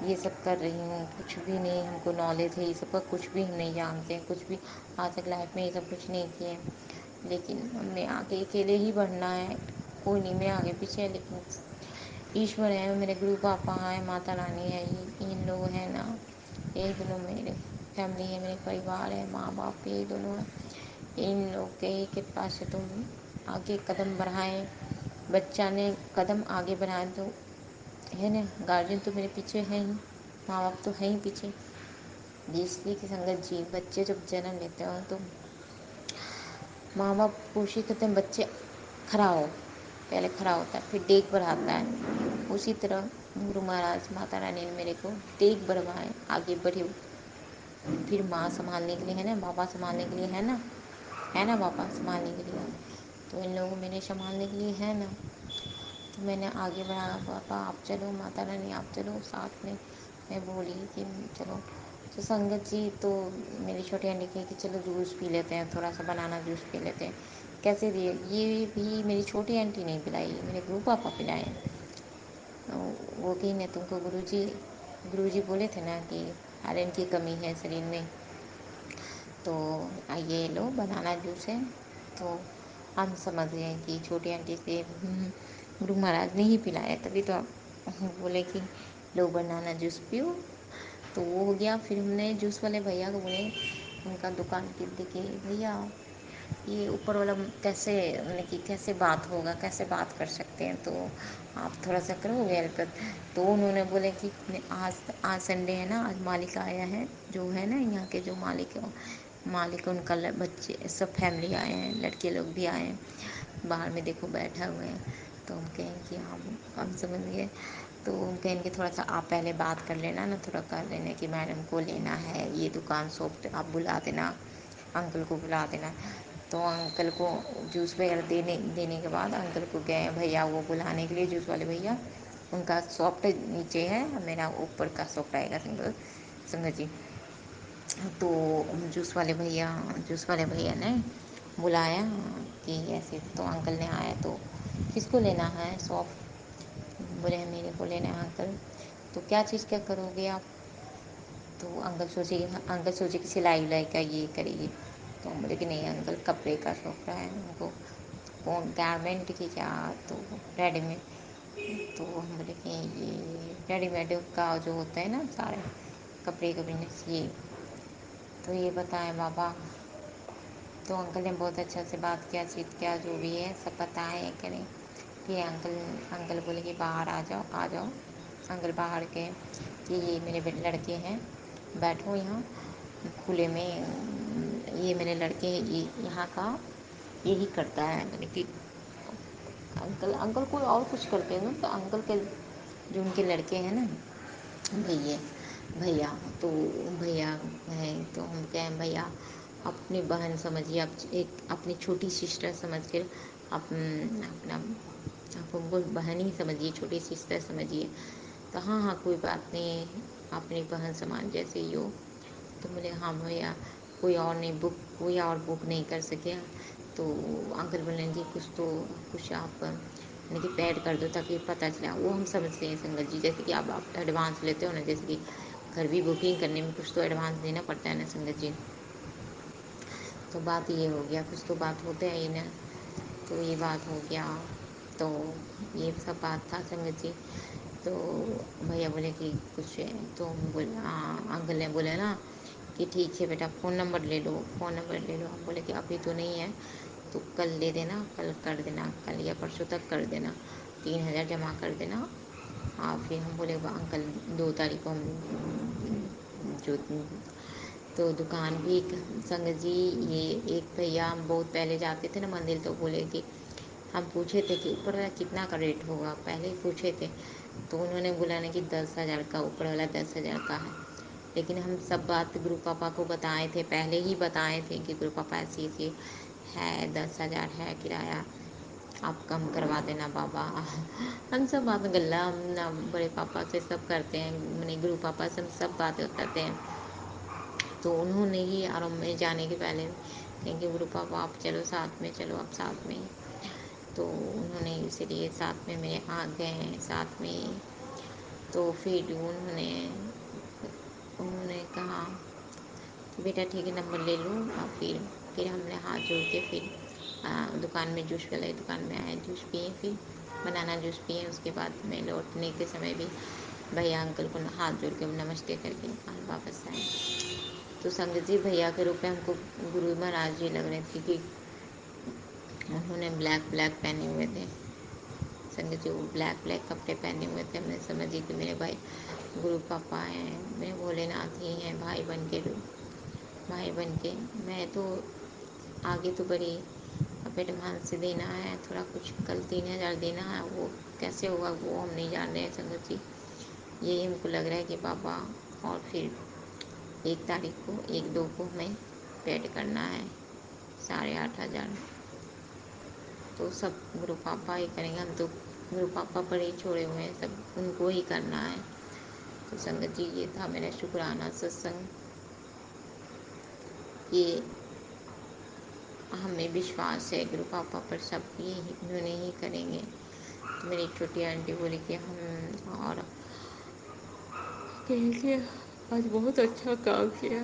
ये सब कर रही हूँ, कुछ भी नहीं हमको नॉलेज है ये सब का, कुछ भी हम नहीं जानते हैं, कुछ भी आज तक लाइफ में ये सब कुछ नहीं किए। लेकिन हमें आगे अकेले ही बढ़ना है, कोई नहीं मैं आगे पीछे है, लेकिन ईश्वर है, मेरे गुरु पापा है, माता रानी है, इन लोग हैं ना, यही दोनों मेरे फैमिली है, मेरे परिवार है, माँ बाप यही दोनों है। इन लोग के ही कृपा से तुम आगे कदम बढ़ाएं, बच्चा ने कदम आगे बढ़ाए तो है ना, गार्जियन तो मेरे पीछे है ही, माँ बाप तो है ही पीछे। इसलिए कि संगत जी, बच्चे जब जन्म लेते हो तो माँ बाप कोशिश करते हैं बच्चे खड़ा हो, पहले खड़ा होता है फिर देख बढ़ाता है। उसी तरह गुरु महाराज माता रानी ने मेरे को देख बढ़वाए, आगे बढ़े, फिर माँ संभालने के लिए है ना, बाबा संभालने के लिए है ना बाबा संभालने के लिए, तो इन लोगों मेरे संभालने के लिए है ना। तो मैंने आगे बढ़ा, पापा आप चलो, माता रानी आप चलो साथ में, मैं बोली कि चलो। तो संगत जी, तो मेरी छोटी आंटी कही कि चलो जूस पी लेते हैं, थोड़ा सा बनाना जूस पी लेते हैं। कैसे दिए, ये भी मेरी छोटी आंटी नहीं पिलाई, मेरे गुरु पापा पिलाए। वो कही ने तुमको गुरुजी बोले थे ना कि आयरन की कमी है शरीर में, तो ये लो बनाना जूस है। तो हम समझ गए कि छोटी आंटी से गुरु महाराज ने ही पिलाया, तभी तो बोले कि लो बनाना जूस पियो। तो वो हो गया। फिर हमने जूस वाले भैया को बोले, उनका दुकान की देखिए भैया ये ऊपर वाला कैसे, मतलब कि कैसे बात होगा, कैसे बात कर सकते हैं, तो आप थोड़ा सा करोगे हेल्प। तो उन्होंने बोले कि आज संडे है ना, आज मालिक आया है, जो है ना यहाँ के जो मालिक उनका बच्चे सब फैमिली आए हैं, लड़के लोग भी आए हैं, बाहर में देखो बैठा हुए हैं। तो हम कहें कि हम समझ गए। तो हम कहेंगे थोड़ा सा आप पहले बात कर लेना ना, थोड़ा कर लेना कि मैडम को लेना है ये दुकान शॉप, आप बुला देना, अंकल को बुला देना। तो अंकल को जूस वगैरह देने देने के बाद अंकल को गए भैया वो बुलाने के लिए, जूस वाले भैया। उनका शॉप नीचे है, मेरा ऊपर का शॉप रहेगा संगत जी। तो जूस वाले भैया ने बुलाया कि ऐसे, तो अंकल ने आया तो किसको लेना है सॉफ्ट, बोले मेरे को लेना है अंकल। तो क्या चीज़ क्या करोगे आप? तो अंकल सोचे कि सिलाई उलाई का ये करेगी। तो हम बोले कि नहीं अंकल, कपड़े का शौक रहा है उनको, कौन गारमेंट की क्या, तो रेडीमेड। तो हम बोले कि ये रेडीमेड का जो होता है ना सारे कपड़े का बिजनेस, ये तो ये बताएं बाबा। तो अंकल ने बहुत अच्छा से बात किया, चीत किया, जो भी है सब बताएं करें। फिर अंकल बोले कि बाहर आ जाओ आ जाओ। अंकल बाहर गए कि ये मेरे लड़के हैं, बैठो यहाँ खुले में, ये मेरे लड़के हैं, ये यहाँ का यही करता है। मैंने कि अंकल कोई और कुछ करते हैं ना, तो अंकल के जो उनके लड़के हैं ना, भैया भैया तो भैया है, तो हम कहें भैया अपनी बहन समझिए, आप एक अपनी छोटी सिस्टर समझ कर आप अपना आप उनको बहन ही समझिए, छोटी सिस्टर समझिए। तो हाँ हाँ कोई बात नहीं, अपनी बहन समान जैसे ही हो। तो बोले हाँ भैया, कोई और बुक नहीं कर सके। तो अंकल बोले कि कुछ आप यानी कि पैड कर दो ताकि पता चले। वो हम समझते हैं संगत जी, जैसे कि आप एडवांस लेते हो ना, जैसे कि घर भी बुकिंग करने में कुछ तो एडवांस देना पड़ता है ना संगत जी। तो बात ये हो गया, कुछ तो बात होते हैं ही ना, तो ये बात हो गया। तो ये सब बात था संगत जी। तो भैया बोले कि कुछ है, तो हम बोले हाँ, अंकल ने बोले ना कि ठीक है बेटा, फ़ोन नंबर ले लो, फ़ोन नंबर ले लो। हम बोले कि अभी तो नहीं है, तो कल दे देना, कल कर देना, कल या परसों तक कर देना, 3,000 जमा कर देना। हाँ फिर हम बोले अंकल 2 तारीख को हम जो तो दुकान भी संगत जी, ये एक भैया हम बहुत पहले जाते थे ना मंदिर, तो बोले कि हम पूछे थे कि ऊपर वाला कितना का रेट होगा, पहले ही पूछे थे। तो उन्होंने बोला ना कि 10,000 का, ऊपर वाला 10,000 का है। लेकिन हम सब बात गुरु पापा को बताए थे, पहले ही बताए थे कि गुरु पापा ऐसी ऐसी है, 10,000 है किराया, आप कम करवा देना बाबा। हम सब बात गल्ला हम ना बड़े पापा से सब करते हैं, मैंने गुरु पापा से हम सब बात करते हैं। तो उन्होंने ही, और मैं जाने के पहले कहेंगे गुरु पापा आप चलो साथ में, चलो आप साथ में। तो उन्होंने इसलिए साथ में मेरे आ गए साथ में। तो फिर उन्होंने कहा कि बेटा ठीक है नंबर ले लो। और फिर हमने हाथ जोड़ के फिर दुकान में, जूस वाले दुकान में आए, जूस पिए, फिर बनाना जूस पिए। उसके बाद में लौटने के समय भी भैया अंकल को हाथ जोड़ के नमस्ते करके वापस आए। तो संगत जी भैया के रूप में हमको गुरु महाराज जी लग रहे थे कि उन्होंने ब्लैक ब्लैक पहने हुए थे संगत जी, वो ब्लैक ब्लैक कपड़े पहने हुए थे। हमने समझी कि मेरे भाई गुरु पापा हैं, मेरे भोलेनाथ ही हैं, भाई बन के। मैं तो आगे तो बड़ी अब एडवांस से देना है, थोड़ा कुछ कल 3,000 देना है, वो कैसे होगा वो हम नहीं जान रहे हैं संगत जी। यही हमको लग रहा है कि पापा, और फिर 1 तारीख को 1/2 को हमें पेड करना है 8,500। तो सब गुरु पापा ही करेंगे, हम तो गुरु पापा पर ही छोड़े हुए हैं, सब उनको ही करना है। तो संगत जी ये था मेरा शुक्राना सत्संग, ये हमें विश्वास है गुरु पापा पर, सब ये उन्होंने ही करेंगे। तो मेरी छोटी आंटी बोली कि हम, और कहे कि आज बहुत अच्छा काम किया।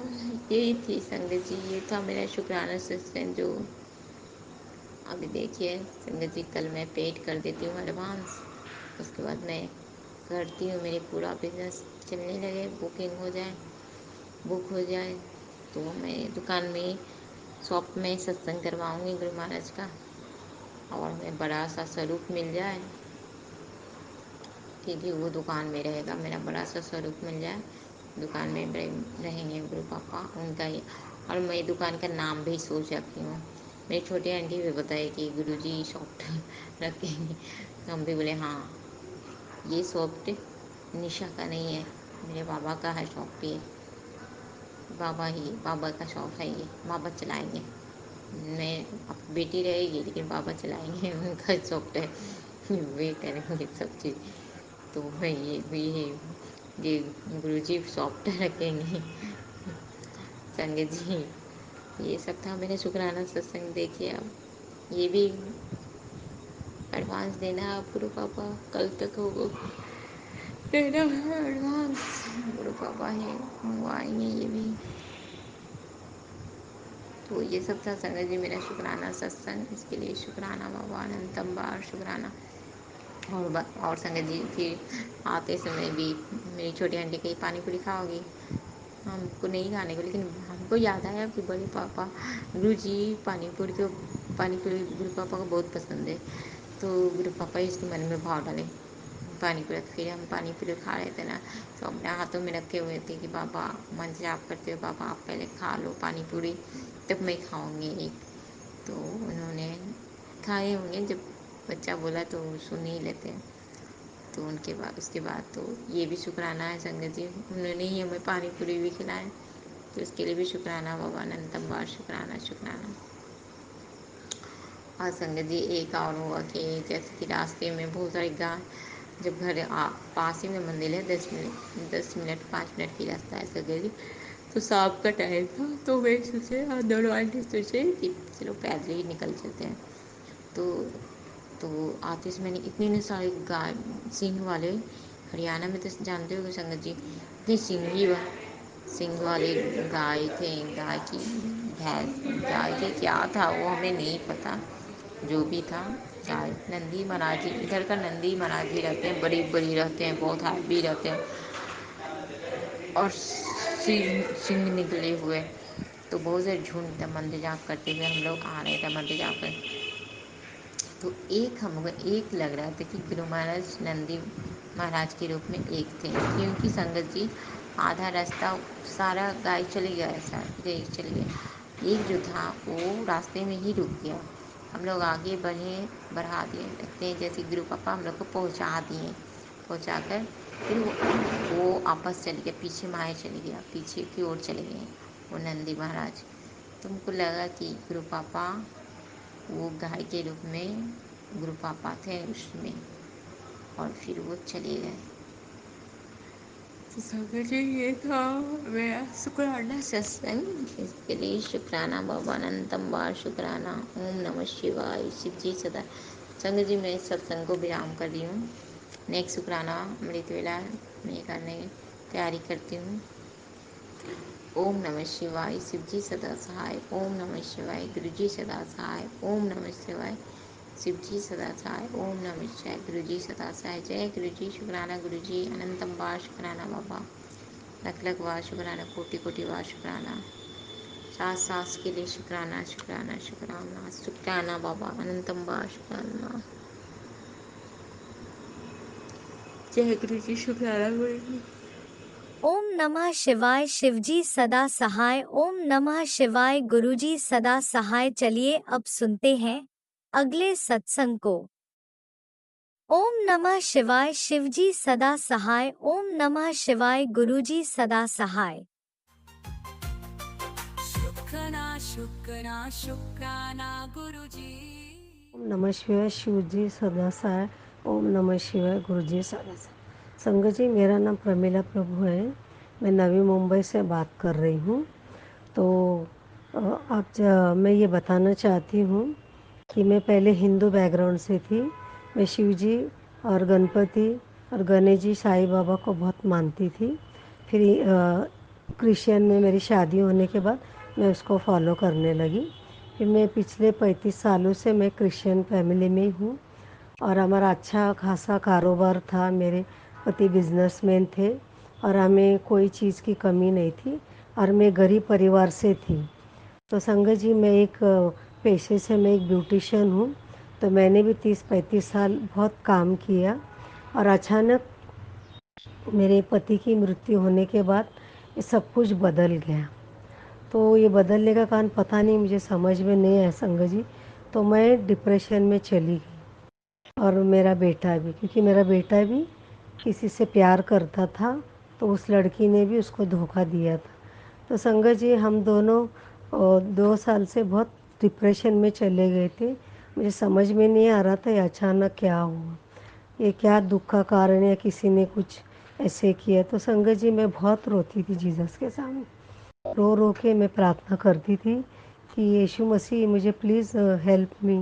यही थी संगत जी, ये था मेरा शुक्राना सत्संग। जो अभी देखिए संगत जी, कल मैं पेड कर देती हूँ एडवांस, उसके बाद मैं करती हूँ, मेरे पूरा बिजनेस चलने लगे, बुक हो जाए तो मैं दुकान में, शॉप में सत्संग करवाऊँगी गुरु महाराज का, और मैं बड़ा सा स्वरूप मिल जाए, क्योंकि वो दुकान में रहेगा, मेरा बड़ा सा स्वरूप मिल जाए, दुकान में रहेंगे गुरु पापा उनका ही। और मैं दुकान का नाम भी सोच रखी हूँ, मेरी छोटी आंटी भी बताई कि गुरुजी शॉप रखेंगे, तो हम भी बोले हाँ, ये शॉप निशा का नहीं है, मेरे बाबा का है शॉप पे, बाबा का शॉप है, ये बाबा चलाएंगे, मैं अब बेटी रहेगी लेकिन बाबा चलाएंगे, उनका शॉप है, वे करेंगे सब चीज़। तो मैं ये गुरुजी शॉप पे रखेंगे। संगत जी, ये सब था मेरे शुक्राना सत्संग। देखिए अब ये भी एडवांस देना है आप गुरु पापा, कल तक होगा देना है एडवांस, गुरु पापा है मंगवाएंगे ये भी। तो ये सब था संगत जी मेरा शुक्राना सत्संग, इसके लिए शुक्राना बाबा, अनंतम बार शुक्राना। और संगत जी फिर आते समय भी मेरी छोटी आंटी कही पानी पूरी खाओगी, हमको नहीं खाने को, लेकिन हमको याद आया कि बड़े पापा गुरु जी पानी पूरी गुरु पापा को बहुत पसंद है। तो गुरु पापा इसके मन में भाव डाले पानी पूरी, फिर हम पानी पूरी खा रहे थे ना, तो अपने हाथों में रखे हुए थे कि बाबा मन से आप करते हो, बाबा आप पहले खा लो पानी पूरी, तब मैं खाऊंगी एक। तो उन्होंने खाए होंगे, जब बच्चा बोला तो सुन ही लेते हैं। तो उसके बाद तो ये भी शुक्राना है संगत जी, उन्होंने ही हमें पानी पूरी भी खिलाए, तो इसके लिए भी शुक्राना बाबा, अनंतम बार शुक्राना शुक्राना। और संगत जी एक और हुआ कि जैसे कि रास्ते में बहुत सारे गाय, जब पास ही में मंदिर है, 10 मिनट 5 मिनट की रास्ता है संगत जी। तो शाम का टाइम था, तो मैं सोचे दोनों आंटी सोचे कि चलो पैदल ही निकल चलते हैं। तो तो आते समय मैंने इतने सारे गाय सिंह वाले, हरियाणा में तो जानते हो संगत जी, इतनी सिंह वाले गाय थे, गाय के क्या था वो हमें नहीं पता, जो भी था। शायद नंदी महाराज जी, इधर का नंदी महाराज जी रहते हैं, बड़ी बड़ी रहते हैं, बहुत हैवी रहते हैं, और सिंह निकले हुए। तो बहुत से झुंड था, मंदिर जाप करते हुए हम लोग आ रहे थे मंदिर जाप कर। तो हमको एक लग रहा था कि गुरु महाराज नंदी महाराज के रूप में एक थे, क्योंकि संगत जी आधा रास्ता सारा गाय चले गया, ऐसा चले गए, एक जो था वो रास्ते में ही रुक गया। हम लोग आगे बढ़ा दिए लगते हैं, जैसे गुरु पापा हम लोग को पहुँचा कर फिर वो वापस चले गए, पीछे माए चले गया, पीछे की ओर चले गए वो नंदी महाराज। तो हमको लगा कि गुरु पापा वो गाय के रूप में गुरु पापा थे उसमें, और फिर वो चले गए। तो संगत जी ये था मेरा शुक्राना सत्संग, इसके लिए शुक्राना बाबा, अनंतम बार शुक्राना। ओम नमः शिवाय, शिव जी सदा। संगत जी मैं इस सत्संग को विराम कर रही हूँ, नेक्स्ट शुक्राना अमृत वेला मैं करने की तैयारी करती हूँ। ओम नमः शिवाय, शिव जी सदा सहाय। ओम नमः शिवाय, गुरु जी सदा सहाय। ओम नमः शिवाय, शिव जी सदा सहाय। ओम नमः शिवाय, गुरु जी सदा सहाय। जय गुरु जी, शुक्राना गुरु जी, अनंतम बार शुक्राना बाबा, लख लख बार शुक्राना, कोटि कोटि बार शुक्राना, सांस सांस के लिए शुक्राना शुक्राना शुक्राना शुक्राना बाबा, अनंतम बार शुक्राना। जय गुरु जी, शुक्राना गुरु जी। ओम नमः शिवाय, शिवजी सदा सहाय। ओम नमः शिवाय, गुरुजी सदा सहाय। चलिए अब सुनते हैं अगले सत्संग को। ओम नमः शिवाय, शिवजी सदा सहाय। ओम नमः शिवाय, गुरुजी सदा सहाय। शुक्राना गुरुजी। ओम नमः शिवाय, शिव जी सदा सहाय। ओम नमः शिवाय, गुरु जी सदा सहाय। संगत जी मेरा नाम प्रमिला प्रभु है, मैं नवी मुंबई से बात कर रही हूँ। तो मैं ये बताना चाहती हूँ कि मैं पहले हिंदू बैकग्राउंड से थी। मैं शिव जी और गणपति और गणेश जी, साईं बाबा को बहुत मानती थी। फिर क्रिश्चियन में मेरी शादी होने के बाद मैं उसको फॉलो करने लगी। फिर मैं पिछले 35 सालों से मैं क्रिश्चियन फैमिली में ही हूँ, और हमारा अच्छा खासा कारोबार था। मेरे पति बिजनेसमैन थे और हमें कोई चीज़ की कमी नहीं थी, और मैं गरीब परिवार से थी। तो संगत जी मैं पेशे से मैं एक ब्यूटिशियन हूँ। तो मैंने भी 30-35 साल बहुत काम किया, और अचानक मेरे पति की मृत्यु होने के बाद ये सब कुछ बदल गया। तो ये बदलने का कारण पता नहीं, मुझे समझ में नहीं आया संगत जी। तो मैं डिप्रेशन में चली गई, और मेरा बेटा भी, क्योंकि मेरा बेटा भी किसी से प्यार करता था, तो उस लड़की ने भी उसको धोखा दिया था। तो संगत जी हम दोनों 2 साल से बहुत डिप्रेशन में चले गए थे। मुझे समझ में नहीं आ रहा था ये अचानक क्या हुआ, ये क्या दुख का कारण है, या किसी ने कुछ ऐसे किया। तो संगत जी मैं बहुत रोती थी जीसस के सामने, रो रो के मैं प्रार्थना करती थी कि यीशु मसीह मुझे प्लीज़ हेल्प मी,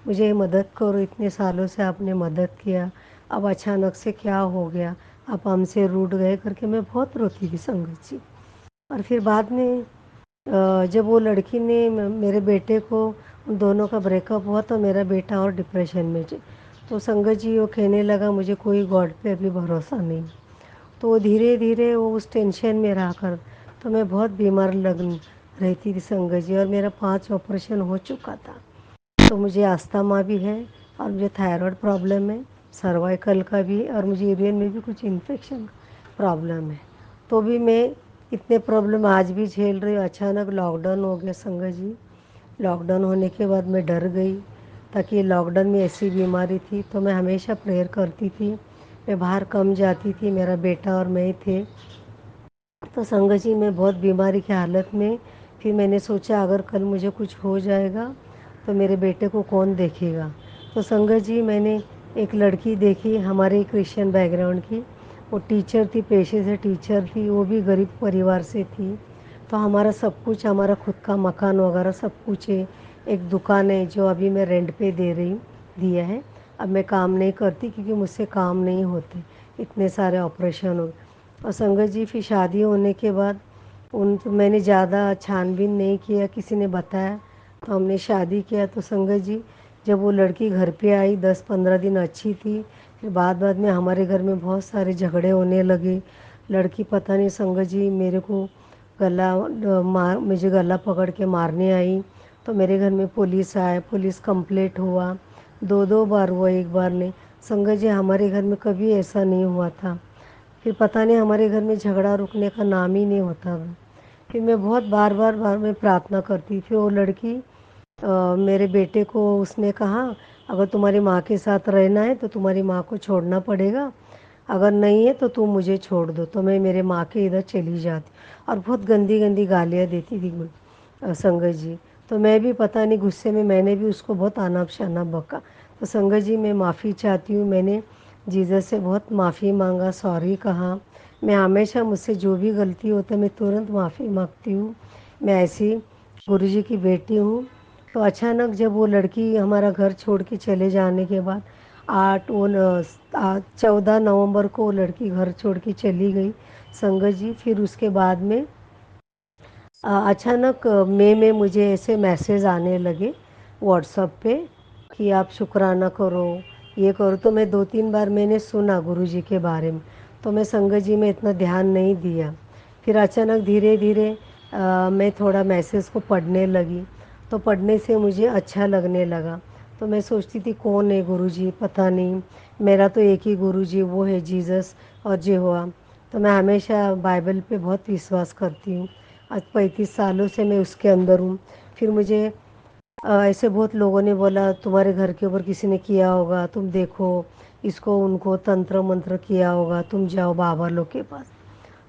मुझे मदद करो, इतने सालों से आपने मदद किया, अब अचानक से क्या हो गया, आप हमसे रूठ गए करके मैं बहुत रोती थी संगत जी। और फिर बाद में जब वो लड़की ने मेरे बेटे को, उन दोनों का ब्रेकअप हुआ, तो मेरा बेटा और डिप्रेशन में तो संगत जी वो कहने लगा मुझे कोई गॉड पे अभी भरोसा नहीं। तो धीरे धीरे वो उस टेंशन में रह कर, तो मैं बहुत बीमार लग रहती थी संगत जी, और मेरा 5 ऑपरेशन हो चुका था। तो मुझे अस्थमा भी है, और मुझे थायराइड प्रॉब्लम है, सर्वाइकल का भी, और मुझे यूरिन में भी कुछ इन्फेक्शन प्रॉब्लम है। तो भी मैं इतने प्रॉब्लम आज भी झेल रही हूँ। अचानक लॉकडाउन हो गया संगत जी। लॉकडाउन होने के बाद मैं डर गई, ताकि लॉकडाउन में ऐसी बीमारी थी। तो मैं हमेशा प्रेयर करती थी, मैं बाहर कम जाती थी, मेरा बेटा और मैं थे। तो संगत जी मैं बहुत बीमारी की हालत में, फिर मैंने सोचा अगर कल मुझे कुछ हो जाएगा तो मेरे बेटे को कौन देखेगा। तो संगत जी मैंने एक लड़की देखी हमारे क्रिश्चियन बैकग्राउंड की, वो टीचर थी, पेशे से टीचर थी, वो भी गरीब परिवार से थी। तो हमारा सब कुछ, हमारा खुद का मकान वगैरह सब कुछ है, एक दुकान है जो अभी मैं रेंट पे दिया है। अब मैं काम नहीं करती क्योंकि मुझसे काम नहीं होते, इतने सारे ऑपरेशन हो। और संगत जी फिर शादी होने के बाद मैंने ज़्यादा छानबीन नहीं किया, किसी ने बताया तो हमने शादी किया। तो संगत जी जब वो लड़की घर पे आई 10-15 दिन अच्छी थी, फिर बाद में हमारे घर में बहुत सारे झगड़े होने लगे। लड़की पता नहीं संगत जी मेरे को मुझे गला पकड़ के मारने आई। तो मेरे घर में पुलिस आए, पुलिस कंप्लेंट हुआ, 2 बार हुआ, एक बार नहीं। संगत जी हमारे घर में कभी ऐसा नहीं हुआ था। फिर पता नहीं हमारे घर में झगड़ा रुकने का नाम ही नहीं होता था। फिर मैं बहुत बार मैं प्रार्थना करती। फिर वो लड़की मेरे बेटे को उसने कहा अगर तुम्हारी माँ के साथ रहना है तो तुम्हारी माँ को छोड़ना पड़ेगा, अगर नहीं है तो तुम मुझे छोड़ दो। तो मैं मेरे माँ के इधर चली जाती, और बहुत गंदी गंदी गालियाँ देती थी संगत जी। तो मैं भी पता नहीं गुस्से में मैंने भी उसको बहुत आनाप शनाप बका। तो संगत जी मैं माफ़ी चाहती हूँ, मैंने जीसस से बहुत माफ़ी मांगा, सॉरी कहा। मैं हमेशा, मुझसे जो भी गलती होता है मैं तुरंत माफ़ी मांगती हूँ। मैं ऐसी गुरुजी की बेटी हूँ। तो अचानक जब वो लड़की हमारा घर छोड़ के चले जाने के बाद 14 नवंबर को वो लड़की घर छोड़ के चली गई संगत जी। फिर उसके बाद में अचानक मई में मुझे ऐसे मैसेज आने लगे व्हाट्सएप पे कि आप शुक्राना करो, ये करो। तो मैं 2-3 बार मैंने सुना गुरुजी के बारे में, तो मैं संगत जी में इतना ध्यान नहीं दिया। फिर अचानक धीरे धीरे मैं थोड़ा मैसेज को पढ़ने लगी, तो पढ़ने से मुझे अच्छा लगने लगा। तो मैं सोचती थी कौन है गुरुजी, पता नहीं, मेरा तो एक ही गुरुजी, वो है जीसस और यहोवा। तो मैं हमेशा बाइबल पे बहुत विश्वास करती हूँ। आज 35 सालों से मैं उसके अंदर हूँ। फिर मुझे ऐसे बहुत लोगों ने बोला तुम्हारे घर के ऊपर किसी ने किया होगा, तुम देखो इसको उनको तंत्र मंत्र किया होगा, तुम जाओ बाबा लोग के पास।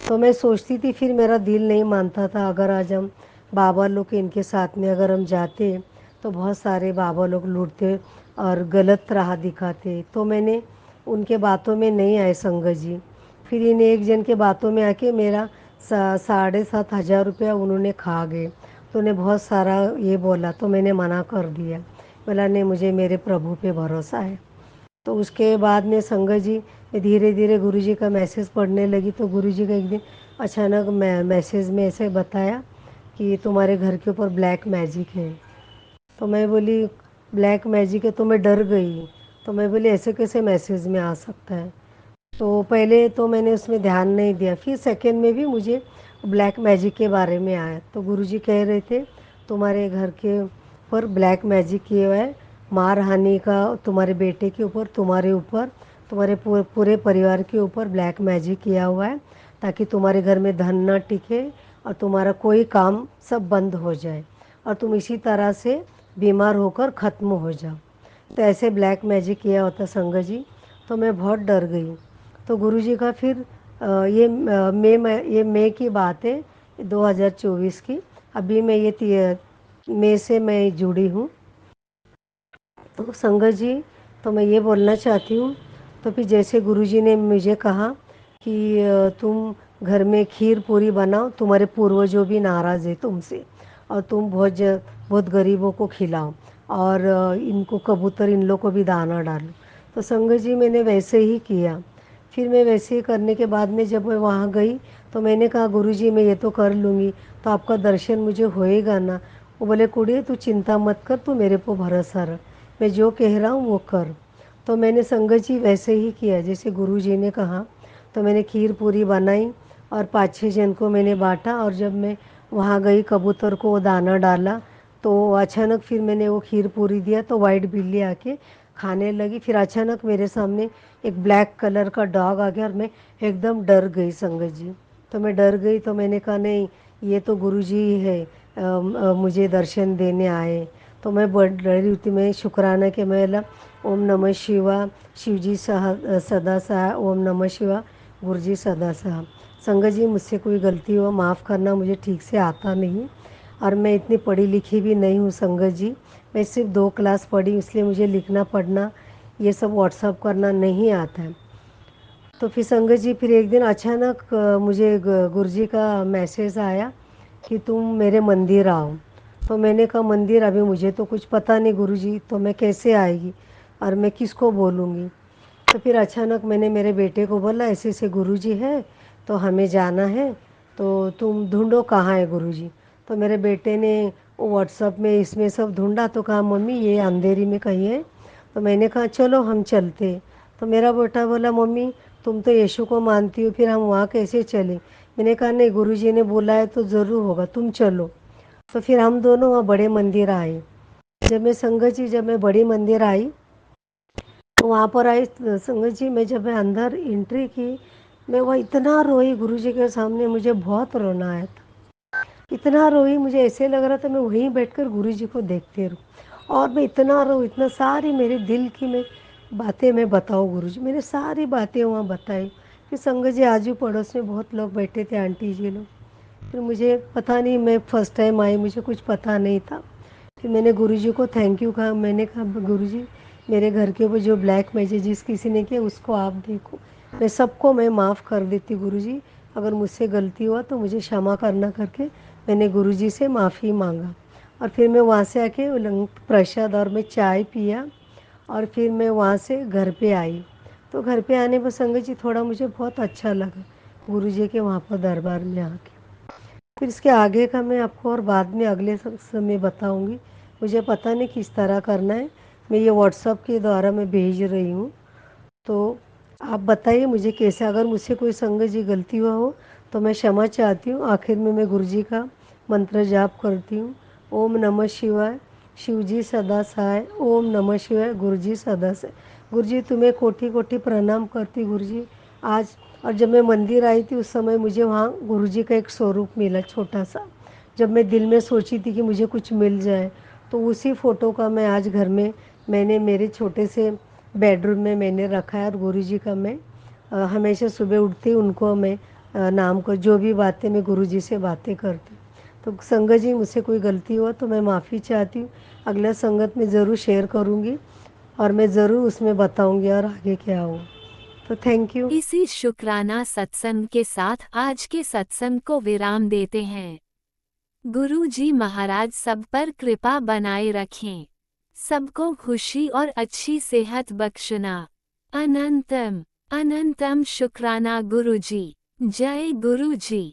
तो मैं सोचती थी, फिर मेरा दिल नहीं मानता था अगर आज हम बाबा लोग के इनके साथ में अगर हम जाते तो बहुत सारे बाबा लोग लूटते और गलत राह दिखाते। तो मैंने उनके बातों में नहीं आए संगत जी। फिर इन एक जन के बातों में आके मेरा 7,500 रुपया उन्होंने खा गए। तो उन्हें बहुत सारा ये बोला, तो मैंने मना कर दिया, बोला नहीं मुझे मेरे प्रभु पे भरोसा है। तो उसके बाद में संगत जी मैं धीरे धीरे गुरुजी का मैसेज पढ़ने लगी। तो गुरुजी का एक दिन अचानक मैसेज में ऐसे बताया कि तुम्हारे घर के ऊपर ब्लैक मैजिक है। तो मैं बोली ब्लैक मैजिक है, तो मैं डर गई। तो मैं बोली ऐसे कैसे मैसेज में आ सकता है। तो पहले तो मैंने उसमें ध्यान नहीं दिया, फिर सेकंड में भी मुझे ब्लैक मैजिक के बारे में आया। तो गुरुजी कह रहे थे तुम्हारे घर के ऊपर ब्लैक मैजिक किया हुआ है, मारहानि का तुम्हारे बेटे के ऊपर, तुम्हारे ऊपर, तुम्हारे पूरे परिवार के ऊपर ब्लैक मैजिक किया हुआ है, ताकि तुम्हारे घर में धन न टिके और तुम्हारा कोई काम सब बंद हो जाए और तुम इसी तरह से बीमार होकर ख़त्म हो जाओ। तो ऐसे ब्लैक मैजिक किया होता संगत जी, तो मैं बहुत डर गई। तो गुरुजी का फिर ये मई की बात है, 2024 की। अभी मैं मई से मैं जुड़ी हूँ। तो संगत जी, तो मैं ये बोलना चाहती हूँ, तो फिर जैसे गुरुजी ने मुझे कहा कि तुम घर में खीर पूरी बनाओ, तुम्हारे पूर्वजों भी नाराज़ है तुमसे, और तुम बहुत गरीबों को खिलाओ, और इनको कबूतर इन लोग को भी दाना डालो। तो संगत जी मैंने वैसे ही किया। फिर मैं वैसे ही करने के बाद में जब मैं वहाँ गई, तो मैंने कहा गुरुजी मैं ये तो कर लूँगी, तो आपका दर्शन मुझे होएगा ना? वो बोले कुड़िए तू चिंता मत कर, तू मेरे पे भरोसा रख, मैं जो कह रहा हूँ वो कर। तो मैंने संगत जी वैसे ही किया जैसे गुरुजी ने कहा। तो मैंने खीर पूरी बनाई और 5-6 जन को मैंने बांटा, और जब मैं वहाँ गई कबूतर को वो दाना डाला, तो अचानक फिर मैंने वो खीर पूरी दिया तो वाइट बिल्ली आके खाने लगी। फिर अचानक मेरे सामने एक ब्लैक कलर का डॉग आ गया और मैं एकदम डर गई संगत जी। तो मैं डर गई, तो मैंने कहा नहीं, ये तो गुरुजी ही है, मुझे दर्शन देने आए। तो मैं बहुत डरी हुई थी। मैं शुक्राना के मैं ओम नमः शिवा, शिवजी सदा सहाय, ओम नमः शिवा, गुरुजी सदा सहाय। संगत जी मुझसे कोई गलती हो माफ़ करना, मुझे ठीक से आता नहीं, और मैं इतनी पढ़ी लिखी भी नहीं हूँ संगत जी। मैं सिर्फ 2 क्लास पढ़ी, इसलिए मुझे लिखना पढ़ना ये सब व्हाट्सअप करना नहीं आता है। तो फिर संगत जी फिर एक दिन अचानक मुझे गुरुजी का मैसेज आया कि तुम मेरे मंदिर आओ। तो मैंने कहा मंदिर, अभी मुझे तो कुछ पता नहीं गुरुजी, तो मैं कैसे आएगी और मैं किसको बोलूँगी? तो फिर अचानक मैंने मेरे बेटे को बोला ऐसे ऐसे गुरुजी है, तो हमें जाना है, तो तुम ढूंढो कहाँ है गुरुजी। तो मेरे बेटे ने वो व्हाट्सअप में इसमें सब ढूंढा, तो कहा मम्मी ये अंधेरी में कहीं है। तो मैंने कहा चलो हम चलते। तो मेरा बेटा बोला मम्मी तुम तो यीशु को मानती हो, फिर हम वहाँ कैसे चलें? मैंने कहा नहीं, गुरुजी ने बोला है तो ज़रूर होगा, तुम चलो। तो फिर हम दोनों वहाँ बड़े मंदिर आए। जब मैं बड़ी मंदिर आई, तो वहाँ पर आई संगत जी, मैं जब मैं अंदर एंट्री की, मैं वहाँ इतना रोई गुरुजी के सामने, मुझे बहुत रोना आया था। इतना रोई, मुझे ऐसे लग रहा था मैं वहीं बैठकर गुरुजी को देखते रहूँ, और मैं इतना रोई, इतना सारी मेरे दिल की मैं बातें मैं बताऊँ गुरुजी। मैंने सारी बातें वहाँ बताई। फिर संगत जी आजू पड़ोस में बहुत लोग बैठे थे, आंटी जी लोग। फिर मुझे पता नहीं, मैं फर्स्ट टाइम आई, मुझे कुछ पता नहीं था। फिर मैंने गुरुजी को थैंक यू कहा। मैंने कहा गुरुजी मेरे घर के ऊपर जो ब्लैक मैसेजेस किसी ने किया उसको आप देखो, मैं सबको मैं माफ़ कर देती गुरुजी, अगर मुझसे गलती हुआ तो मुझे क्षमा करना करके मैंने गुरुजी से माफ़ी मांगा। और फिर मैं वहाँ से आके प्रसाद और मैं चाय पिया, और फिर मैं वहाँ से घर पे आई। तो घर पे आने पर संगत जी थोड़ा मुझे बहुत अच्छा लगा गुरुजी के वहाँ पर दरबार में आके। फिर इसके आगे का मैं आपको और बाद में अगले समय बताऊंगी। मुझे पता नहीं किस तरह करना है, मैं ये व्हाट्सअप के द्वारा मैं भेज रही हूँ। तो आप बताइए मुझे कैसे, अगर मुझसे कोई संगत जी गलती हुआ हो तो मैं क्षमा चाहती हूँ। आखिर में मैं गुरु जी का मंत्र जाप करती हूँ, ओम नमः शिवाय, शिव जी सदा सहाय, ओम नमः शिवाय, गुरु जी सदा सहाय। गुरु जी तुम्हें कोटि कोटि प्रणाम करती गुरु जी आज। और जब मैं मंदिर आई थी उस समय मुझे वहाँ गुरु जी का एक स्वरूप मिला छोटा सा। जब मैं दिल में सोची थी कि मुझे कुछ मिल जाए, तो उसी फ़ोटो का मैं आज घर में मैंने मेरे छोटे से बेडरूम में मैंने रखा है। और गुरुजी का मैं हमेशा सुबह उठते ही उनको मैं नाम को जो भी बातें मैं गुरुजी से बातें करती हूँ। तो संगत जी मुझसे कोई गलती हुआ तो मैं माफ़ी चाहती हूँ। अगला संगत में ज़रूर शेयर करूँगी, और मैं ज़रूर उसमें बताऊँगी और आगे क्या हुआ। तो थैंक यू। इसी शुक्राना सत्संग के साथ आज के सत्संग को विराम देते हैं। गुरु जी महाराज सब पर कृपा बनाए रखें, सबको खुशी और अच्छी सेहत बख्शना। अनंतम अनंतम शुक्राना गुरु जी। जय गुरु जी।